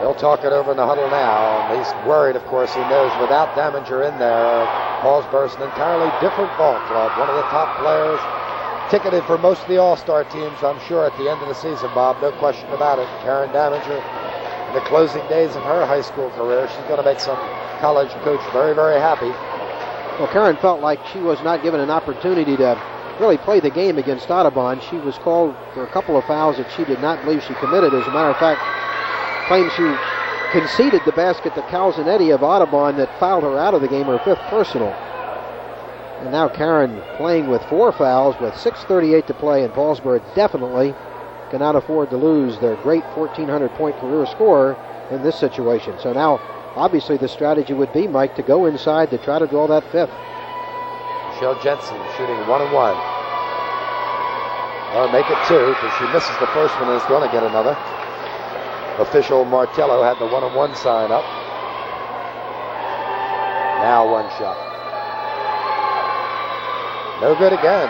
They'll talk it over in the huddle now. And he's worried, of course. He knows without Damager in there, Paulsboro's an entirely different ball club. One of the top players, ticketed for most of the All-Star teams, I'm sure, at the end of the season, Bob. No question about it. Karen Damager, in the closing days of her high school career, she's going to make some college coach very, very happy. Well, Karen felt like she was not given an opportunity to really play the game against Audubon. She was called for a couple of fouls that she did not believe she committed. As a matter of fact, claims she conceded the basket to Calzanetti of Audubon that fouled her out of the game, her 5th personal. And now Karen playing with 4 fouls with 6:38 to play, and Paulsboro definitely cannot afford to lose their great 1,400-point career scorer in this situation. So now, obviously, the strategy would be, Mike, to go inside to try to draw that 5th. Michelle Jensen shooting 1-1. Or make it 2, because she misses the first one and is going to get another. Official Martello had the 1-on-1 sign up. Now one shot. No good again.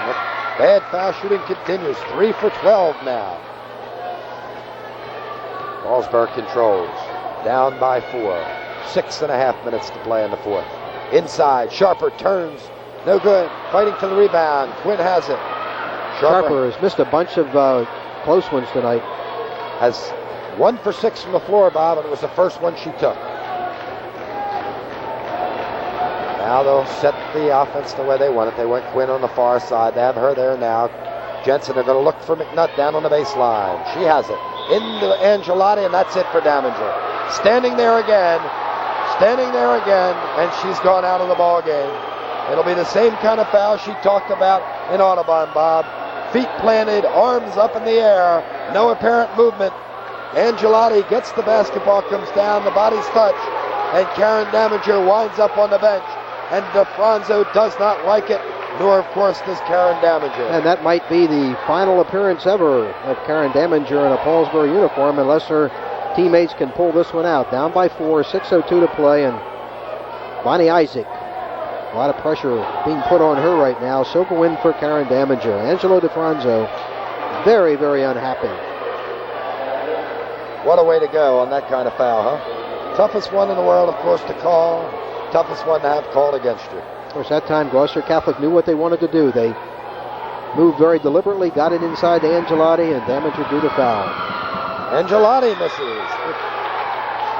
Bad foul shooting continues. 3 for 12 now. Paulsboro controls. Down by 4. 6.5 minutes to play in the 4th. Inside. Sharper turns. No good. Fighting for the rebound. Quinn has it. Sharper has missed a bunch of close ones tonight. Has 1 for 6 from the floor, Bob, and it was the first one she took. Now they'll set the offense the way they want it. They want Quinn on the far side. They have her there now. Jensen, they're going to look for McNutt down on the baseline. She has it. Into Angelotti, and that's it for Damager. Standing there again, and she's gone out of the ball game. It'll be the same kind of foul she talked about in Audubon, Bob. Feet planted, arms up in the air, no apparent movement. Angelotti gets the basketball, comes down, the body's touched, and Karen Damager winds up on the bench. And DeFranzo does not like it, nor, of course, does Karen Damager. And that might be the final appearance ever of Karen Damager in a Paulsboro uniform, unless her teammates can pull this one out. Down by 4, 6:02 to play, and Bonnie Isaac. A lot of pressure being put on her right now. Silver win for Karen Damager. Angelo DeFranzo, very, very unhappy. What a way to go on that kind of foul, huh? Toughest one in the world, of course, to call. Toughest one to have called against you. Of course, that time Gloucester Catholic knew what they wanted to do. They moved very deliberately, got it inside to Angelotti, and Damager drew the foul. Angelotti misses.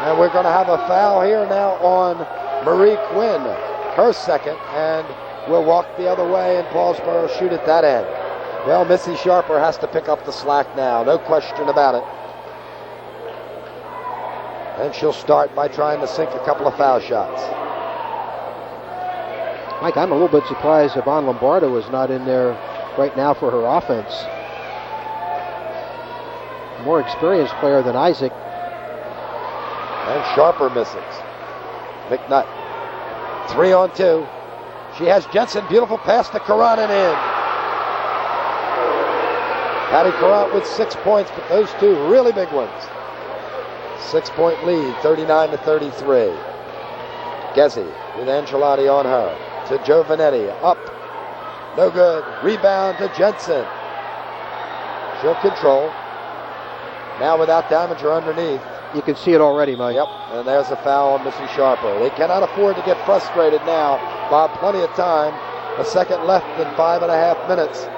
And we're going to have a foul here now on Marie Quinn. Her second, and we'll walk the other way, and Paulsboro shoot at that end. Well, Missy Sharper has to pick up the slack now. No question about it. And she'll start by trying to sink a couple of foul shots. Mike, I'm a little bit surprised Yvonne Lombardo is not in there right now for her offense. More experienced player than Isaac. And Sharper misses. McNutt. 3-on-2. She has Jensen. Beautiful pass to Courant and in. Patty Courant with 6 points, but those 2 really big ones. 6-point lead, 39-33. Gezzi with Angelotti on her. To Giovanetti, up. No good. Rebound to Jensen. She'll control. Now without Damager underneath. You can see it already, Mike. Yep, and there's a foul on Missy Sharper. They cannot afford to get frustrated now. Bob, plenty of time. A second left in 5.5 minutes.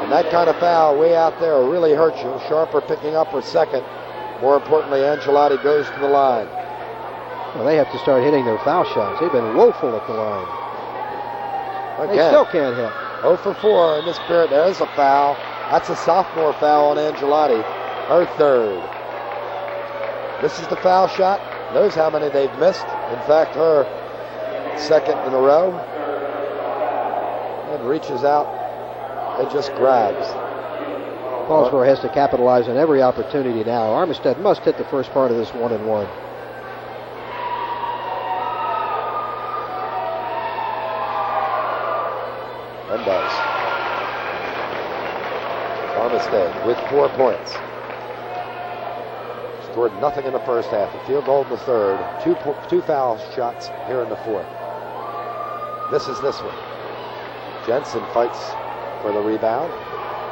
And that kind of foul way out there really hurts you. Sharper picking up her second. More importantly, Angelotti goes to the line. Well, they have to start hitting their foul shots. They've been woeful at the line. Again, they still can't hit. 0 for 4 in this period. There's a foul. That's a sophomore foul on Angelotti. Her third. This is the foul shot. Knows how many they've missed. In fact, her second in a row. And reaches out and just grabs. Paulsboro has to capitalize on every opportunity now. Armistead must hit the first part of this 1-1. And does. Armistead with 4 points. Scored nothing in the first half. A field goal in the third. Two foul shots here in the fourth. Misses this one. Jensen fights for the rebound.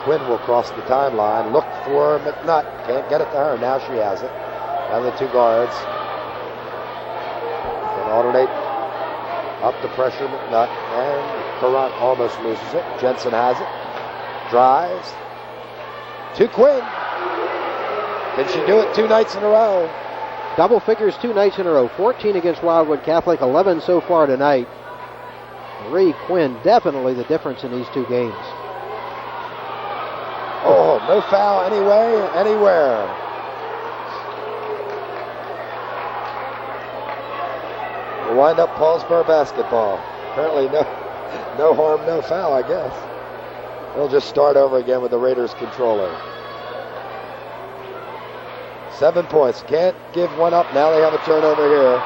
Quinn will cross the timeline. Look for McNutt. Can't get it to her. Now she has it. Now the two guards can alternate up to pressure McNutt. And Courant almost loses it. Jensen has it. Drives. To Quinn. Can she do it 2 nights in a row? Double figures 2 nights in a row. 14 against Wildwood Catholic, 11 so far tonight. Marie Quinn, definitely the difference in these two games. Oh, no foul anyway, anywhere. We'll wind up Paulsboro basketball. Apparently no harm, no foul, I guess. They'll just start over again with the Raiders controller. 7 points. Can't give one up. Now they have a turnover here.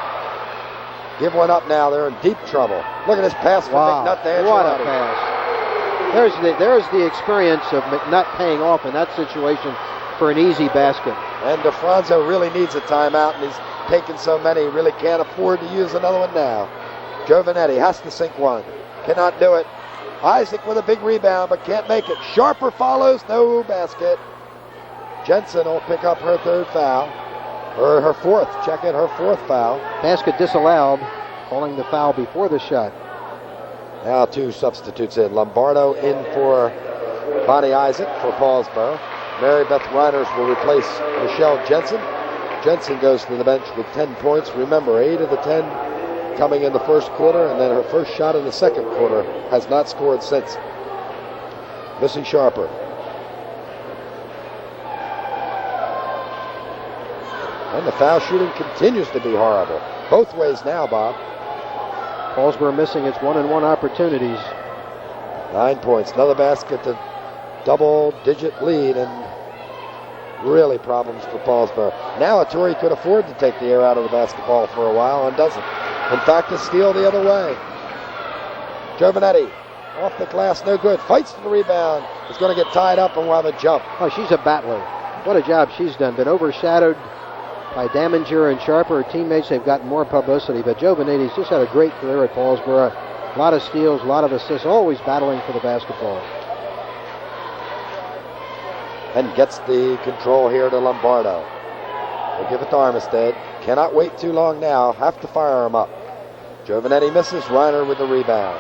Give one up now. They're in deep trouble. Look at this pass from McNutt there. What a pass. There's the experience of McNutt paying off in that situation for an easy basket. And DeFranco really needs a timeout, and he's taken so many, he really can't afford to use another one now. Giovanetti has to sink one. Cannot do it. Isaac with a big rebound, but can't make it. Sharper follows. No basket. Jensen will pick up her third foul. Or her fourth. Check in her fourth foul. Basket disallowed. Calling the foul before the shot. Now 2 substitutes in. Lombardo in for Bonnie Isaac for Paulsboro. Mary Beth Reiners will replace Michelle Jensen. Jensen goes to the bench with 10 points. Remember, 8 of the 10 coming in the first quarter, and then her first shot in the second quarter. Has not scored since. Missy Sharper. And the foul shooting continues to be horrible. Both ways now, Bob. Paulsboro missing its 1-1 opportunities. 9 points. Another basket to double-digit lead, and really problems for Paulsboro. Now Atturi could afford to take the air out of the basketball for a while and doesn't. In fact, a steal the other way. Giovanetti off the glass, no good. Fights for the rebound. Is going to get tied up and will have a jump. Oh, she's a battler. What a job she's done. Been overshadowed by Damager and Sharper. Her teammates, they've gotten more publicity, but Giovanetti's just had a great career at Paulsboro. A lot of steals, a lot of assists, always battling for the basketball. And gets the control here to Lombardo. They give it to Armistead. Cannot wait too long now. Have to fire him up. Giovanetti misses. Reiner with the rebound.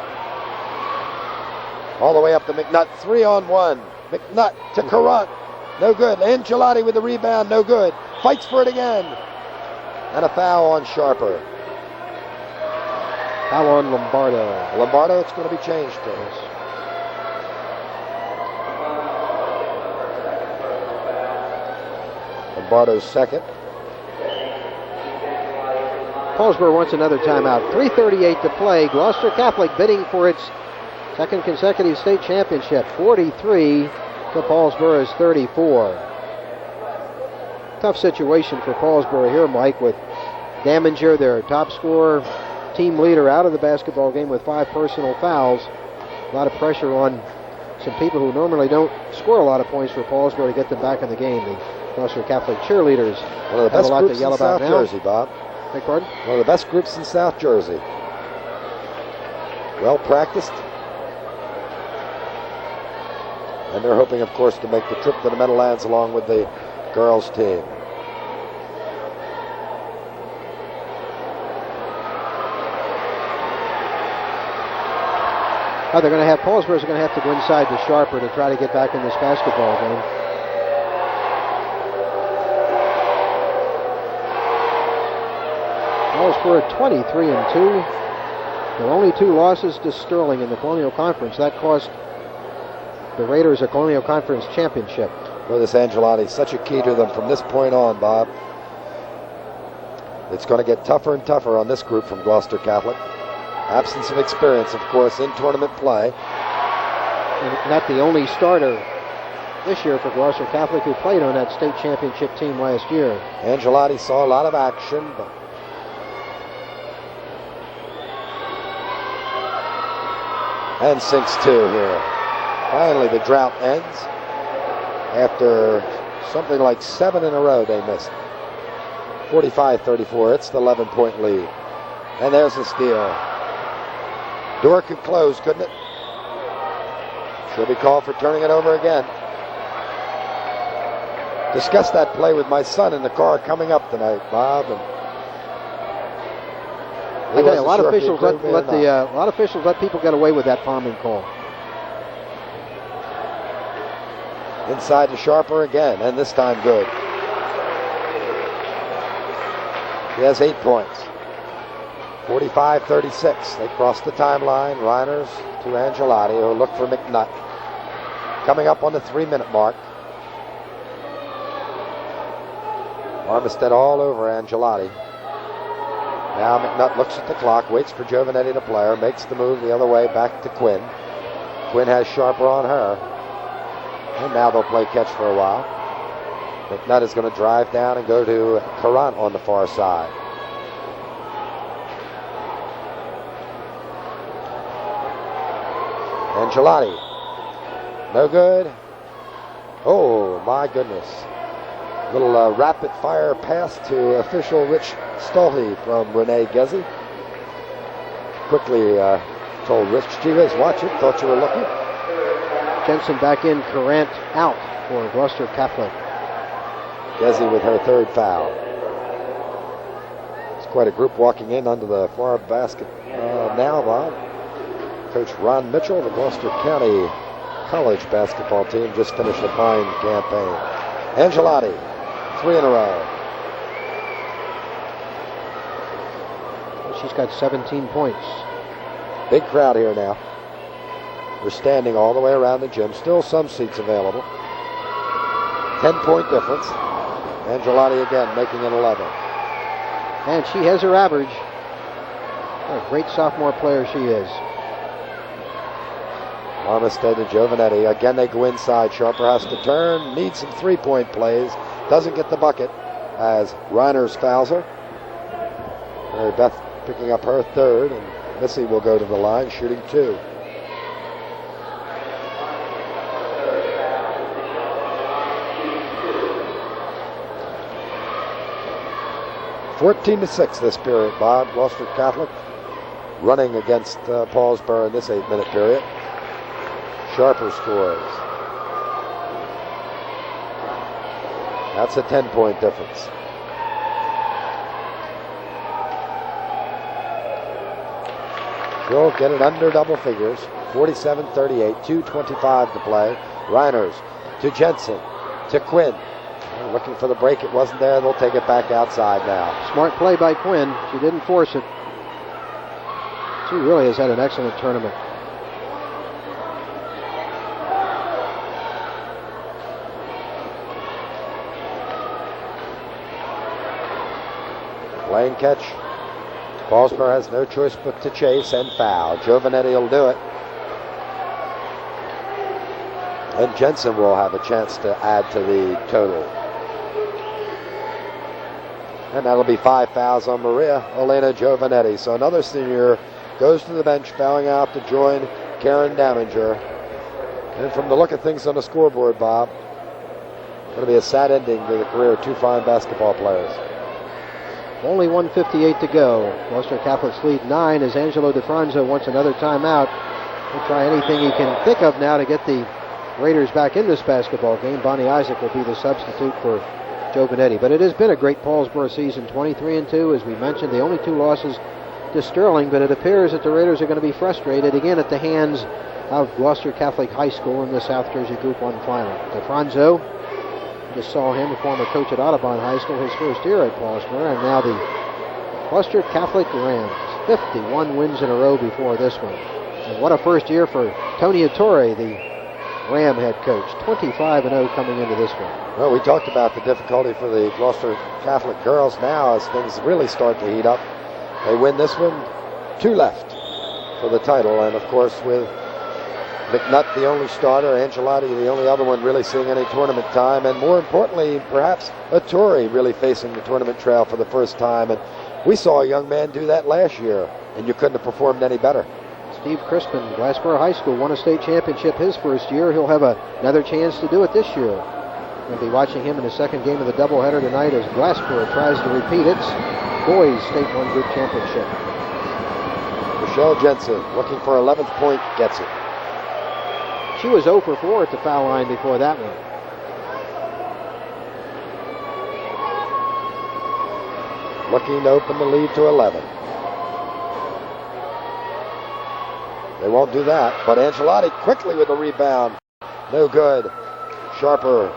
All the way up to McNutt. 3-on-1. McNutt to Courant. No good. Angelotti with the rebound. No good. Fights for it again. And a foul on Sharper. Foul on Lombardo. Lombardo, it's going to be changed to us. Lombardo's second. Paulsboro wants another timeout. 3:38 to play. Gloucester Catholic bidding for its second consecutive state championship. 43 to Paulsboro's 34. Tough situation for Paulsboro here, Mike, with Damager, their top scorer, team leader, out of the basketball game with 5 personal fouls. A lot of pressure on some people who normally don't score a lot of points for Paulsboro to get them back in the game. The Gloucester Catholic cheerleaders one of the best have a lot groups to yell in about South now. Jersey, Bob. Beg pardon? One of the best groups in South Jersey. Well practiced. And they're hoping, of course, to make the trip to the Meadowlands along with the girls' team. They're going to have, Paulsboro's going to have to go inside to Sharper to try to get back in this basketball game. Paulsboro 23-2. Their only 2 losses to Sterling in the Colonial Conference. That cost the Raiders a Colonial Conference championship. Well, this Angelotti is such a key to them from this point on, Bob. It's going to get tougher and tougher on this group from Gloucester Catholic. Absence of experience, of course, in tournament play. And not the only starter this year for Gloucester Catholic who played on that state championship team last year. Angelotti saw a lot of action, but and sinks 2 here. Finally, the drought ends after something like 7 in a row they missed. 45-34. It's the 11-point lead. And there's the steal. Door could close, couldn't it? Should be called for turning it over again. Discussed that play with my son in the car coming up tonight, Bob. And I tell you, a lot of officials let people get away with that palming call. Inside to Sharper again, and this time good. He has 8 points. 45-36. They cross the timeline. Reiners to Angelotti, who'll look for McNutt. Coming up on the 3-minute mark. Armistead all over Angelotti. Now McNutt looks at the clock, waits for Giovanetti to play her, makes the move the other way back to Quinn. Quinn has Sharper on her. And now they'll play catch for a while. McNutt is going to drive down and go to Carant on the far side. Angelotti. No good. Oh, my goodness. Little rapid-fire pass to official Rich Stolhe from Rene Gezi. Quickly told Rich, gee whiz, watch it, thought you were looking. Jensen back in, Carant out for Gloucester Catholic. Gezi with her 3rd foul. It's quite a group walking in under the far basket now, Bob. Coach Ron Mitchell, the Gloucester County College basketball team, just finished a fine campaign. Angelotti, 3 in a row. She's got 17 points. Big crowd here now. We're standing all the way around the gym. Still some seats available. 10-point difference. Angelotti again making it 11. And she has her average. What a great sophomore player she is. Armistead to Giovanetti. Again, they go inside. Sharper has to turn. Needs some 3-point plays. Doesn't get the bucket as Reiners fouls her. Mary Beth picking up her 3rd, and Missy will go to the line, shooting 2. (14-6) this period, Bob. Gloucester Catholic running against Paulsboro in this 8-minute period. Sharper scores. That's a 10-point difference. She'll get it under double figures. 47-38, 2:25 to play. Reiners to Jensen, to Quinn. Looking for the break, it wasn't there. They'll take it back outside now. Smart play by Quinn. She didn't force it. She really has had an excellent tournament. Playing catch. Paulsboro has no choice but to chase and foul. Giovanetti will do it. And Jensen will have a chance to add to the total. And that'll be 5 fouls on Maria Elena Giovanetti. So another senior goes to the bench, fouling out to join Karen Daminger. And from the look of things on the scoreboard, Bob, it's going to be a sad ending to the career of 2 fine basketball players. Only 1:58 to go. Gloucester Catholic's lead 9 as Angelo DeFranzo wants another timeout. He'll try anything he can think of now to get the Raiders back in this basketball game. Bonnie Isaac will be the substitute for Joe Benetti. But it has been a great Paulsboro season, 23-2, as we mentioned. The only 2 losses to Sterling, but it appears that the Raiders are going to be frustrated again at the hands of Gloucester Catholic High School in the South Jersey Group 1 final. DeFranzo, just saw him, a former coach at Audubon High School, his first year at Paulsboro, and now the Gloucester Catholic Rams. 51 wins in a row before this one. And what a first year for Tony Attore, the Ram head coach. 25-0 coming into this one. Well, we talked about the difficulty for the Gloucester Catholic girls now as things really start to heat up. They win this one, 2 left for the title, and of course with McNutt the only starter, Angelotti the only other one really seeing any tournament time, and more importantly, perhaps Attore really facing the tournament trail for the first time. And we saw a young man do that last year, and you couldn't have performed any better. Steve Crispin, Glassboro High School, won a state championship his first year. He'll have another chance to do it this year. We'll be watching him in the second game of the doubleheader tonight as Glassboro tries to repeat its boys state 1 group championship. Michelle Jensen looking for 11th point, gets it. She was 0 for 4 at the foul line before that one. Looking to open the lead to 11. They won't do that, but Angelotti quickly with the rebound. No good. Sharper.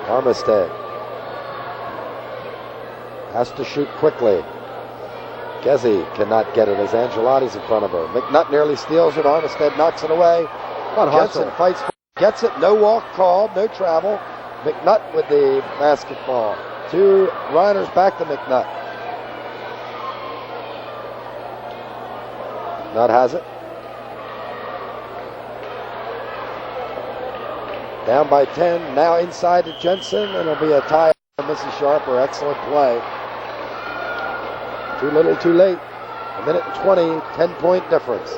Armistead has to shoot quickly. Gezzi cannot get it as Angelotti's in front of her. McNutt nearly steals it. Armistead knocks it away. Jensen fights for it. Gets it. No walk called. No travel. McNutt with the basketball. 2 Reiners back to McNutt. McNutt has it. Down by 10. Now inside to Jensen, and it'll be a tie for Missy Sharper. Excellent play. Too little, too late. 1:20, 10-point difference.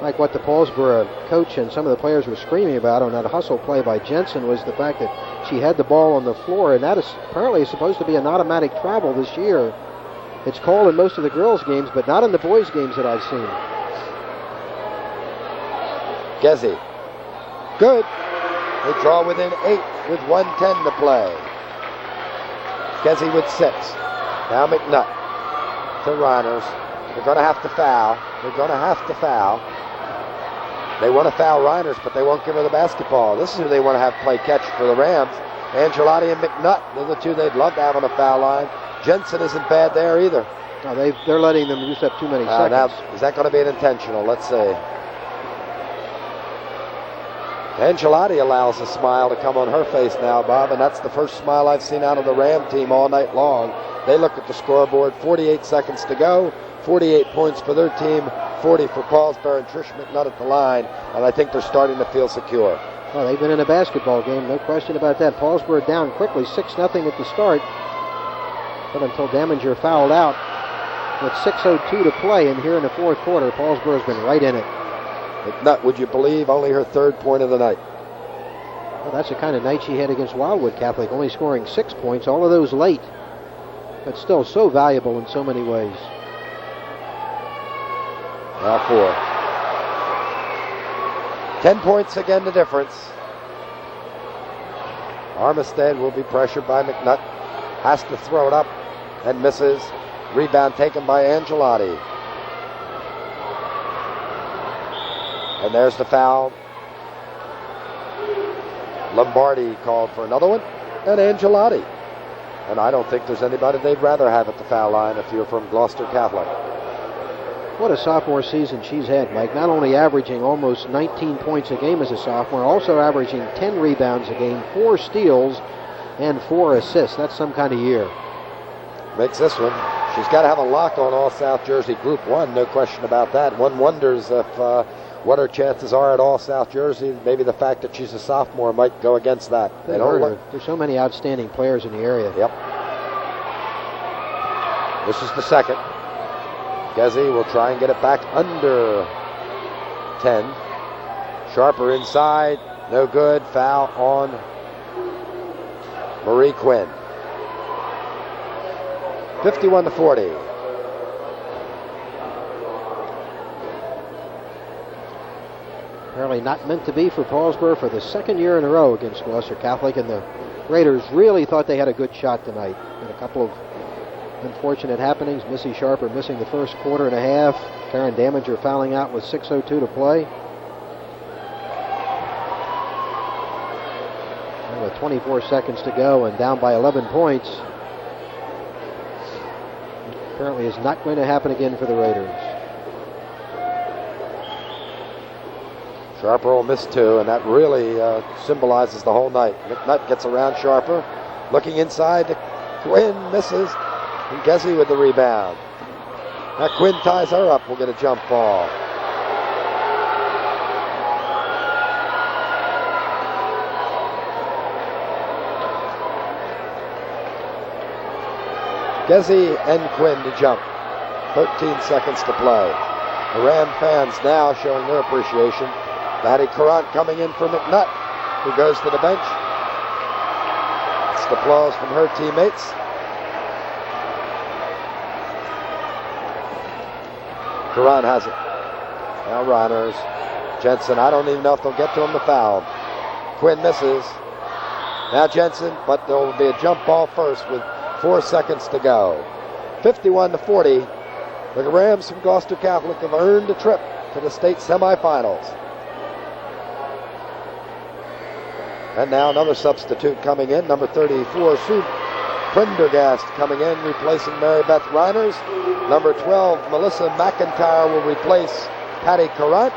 Like what the Paulsboro coach and some of the players were screaming about on that hustle play by Jensen was the fact that she had the ball on the floor, and that is apparently supposed to be an automatic travel this year. It's called in most of the girls' games, but not in the boys' games that I've seen. Gezzi. Good. They draw within 8 with 1:10 to play. Gezzi with 6. Now McNutt to Reiners. They're going to have to foul. They want to foul Reiners, but they won't give her the basketball. This is who they want to have play catch for the Rams. Angelotti and McNutt. They're the 2 they'd love to have on the foul line. Jensen isn't bad there either. No, they're letting them use up too many seconds. Now, is that going to be an intentional? Let's see. Angelotti allows a smile to come on her face now, Bob, and that's the first smile I've seen out of the Ram team all night long. They look at the scoreboard, 48 seconds to go, 48 points for their team, 40 for Paulsboro and Trish McNutt at the line, and I think they're starting to feel secure. Well, they've been in a basketball game, no question about that. Paulsboro down quickly, 6-0 at the start, but until Daminger fouled out with 6:02 to play, and here in the fourth quarter, Paulsboro's been right in it. McNutt, would you believe, only her 3rd point of the night. Well, that's the kind of night she had against Wildwood Catholic, only scoring 6 points, all of those late, but still so valuable in so many ways. Now 4. 10 points again, the difference. Armistead will be pressured by McNutt. Has to throw it up and misses. Rebound taken by Angelotti. And there's the foul. Lombardi called for another one, and Angelotti. And I don't think there's anybody they'd rather have at the foul line if you're from Gloucester Catholic. What a sophomore season she's had, Mike. Not only averaging almost 19 points a game as a sophomore, also averaging 10 rebounds a game, 4 steals, and 4 assists. That's some kind of year. Makes this one. She's got to have a lock on all South Jersey Group 1, no question about that. One wonders if what her chances are at all South Jersey. Maybe the fact that she's a sophomore might go against that. They don't look. There's so many outstanding players in the area. Yep. This is the second. Gezzi will try and get it back under 10. Sharper inside. No good. Foul on Marie Quinn. 51-40. Apparently not meant to be for Paulsboro for the second year in a row against Gloucester Catholic, and the Raiders really thought they had a good shot tonight. Had a couple of unfortunate happenings. Missy Sharper missing the first quarter and a half. Karen Damager fouling out with 6:02 to play. And with 24 seconds to go and down by 11 points, apparently is not going to happen again for the Raiders. Sharper will miss 2, and that really symbolizes the whole night. McNutt gets around Sharper, looking inside to Quinn, misses, and Gessie with the rebound. Now Quinn ties her up. We'll get a jump ball. Gessie and Quinn to jump. 13 seconds to play. The Ram fans now showing their appreciation. Patty Courant coming in for McNutt, who goes to the bench. It's the applause from her teammates. Courant has it. Now Reiners. Jensen, I don't even know if they'll get to him to foul. Quinn misses. Now Jensen, but there will be a jump ball first with 4 seconds to go. 51-40. The Rams from Gloucester Catholic have earned a trip to the state semifinals. And now another substitute coming in, number 34, Sue Prendergast coming in, replacing Mary Beth Reiners. Number 12, Melissa McIntyre will replace Patty Courant.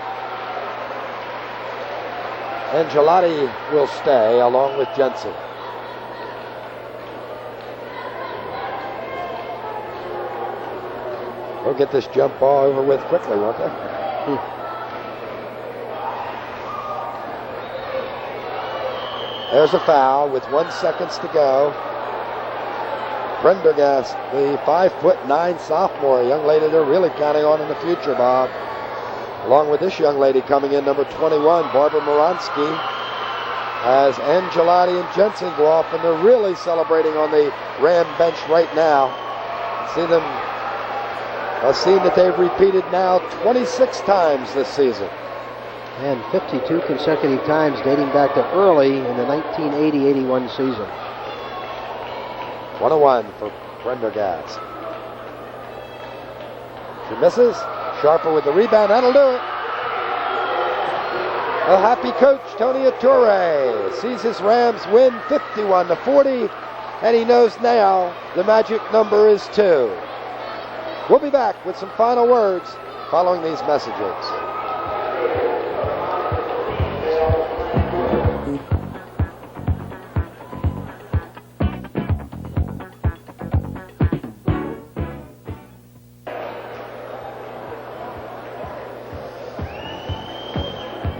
And Gelati will stay along with Jensen. We'll get this jump ball over with quickly, won't they? There's a foul with 1 second to go. Prendergast, the 5'9" sophomore, a young lady they're really counting on in the future, Bob. Along with this young lady coming in, number 21, Barbara Moronsky, as Angelati and Jensen go off, and they're really celebrating on the Ram bench right now. See them, a scene that they've repeated now 26 times this season. And 52 consecutive times dating back to early in the 1980-81 season. 101 for Prendergast. She misses. Sharper with the rebound. That'll do it. A happy coach, Tony Ature, sees his Rams win 51-40, and he knows now the magic number is 2. We'll be back with some final words following these messages.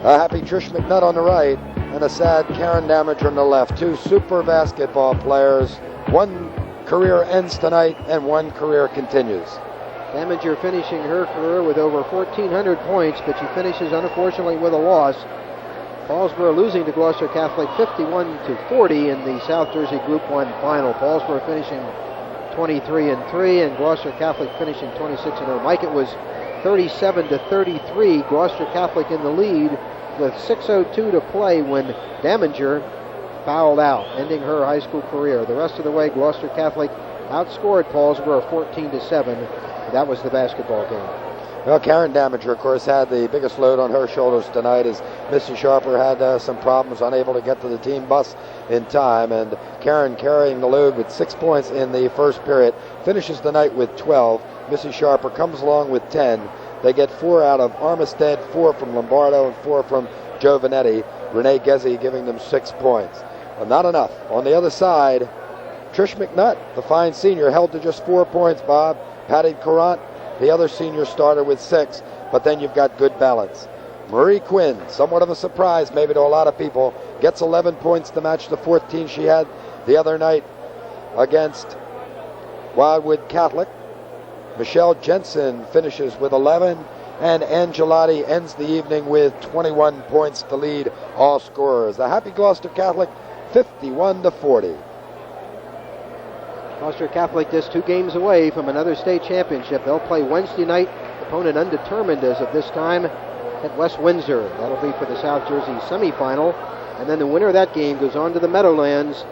A happy Trish McNutt on the right, and a sad Karen Damager on the left. 2 super basketball players. One career ends tonight, and one career continues. Damager finishing her career with over 1,400 points, but she finishes unfortunately with a loss. Paulsboro losing to Gloucester Catholic 51-40 in the South Jersey Group 1 final. Paulsboro finishing 23-3, and Gloucester Catholic finishing 26-0. Mike, it was 37-33, Gloucester Catholic in the lead with 6:02 to play when Damager fouled out, ending her high school career. The rest of the way, Gloucester Catholic outscored Paulsboro 14-7. That was the basketball game. Well, Karen Damager, of course, had the biggest load on her shoulders tonight as Missy Sharper had some problems, unable to get to the team bus in time, and Karen carrying the load with 6 points in the first period, finishes the night with 12. Missy Sharper comes along with 10. They get 4 out of Armistead, 4 from Lombardo, and 4 from Giovanetti. Renee Gessie giving them 6 points. Well, not enough. On the other side, Trish McNutt, the fine senior, held to just 4 points, Bob. Patty Courant, the other senior starter, with 6, but then you've got good balance. Marie Quinn, somewhat of a surprise maybe to a lot of people, gets 11 points to match the 14 she had the other night against Wildwood Catholic. Michelle Jensen finishes with 11, and Angelati ends the evening with 21 points to lead all scorers. The happy Gloucester Catholic 51-40. Gloucester Catholic just 2 games away from another state championship. They'll play Wednesday night, opponent undetermined as of this time, at West Windsor. That'll be for the South Jersey semifinal. And then the winner of that game goes on to the Meadowlands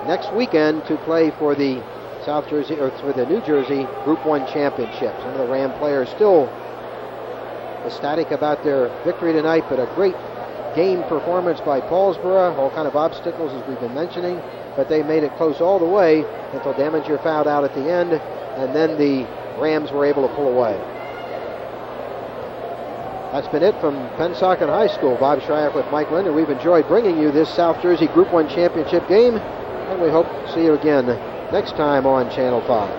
next weekend to play for the South Jersey, or for the New Jersey Group 1 Championship. Some of the Ram players still ecstatic about their victory tonight, but a great game performance by Paulsboro. All kind of obstacles, as we've been mentioning, but they made it close all the way until Daminger fouled out at the end, and then the Rams were able to pull away. That's been it from Pennsauken High School. Bob Shryock with Mike Linder. We've enjoyed bringing you this South Jersey Group 1 Championship game, and we hope to see you again next time on Channel 5.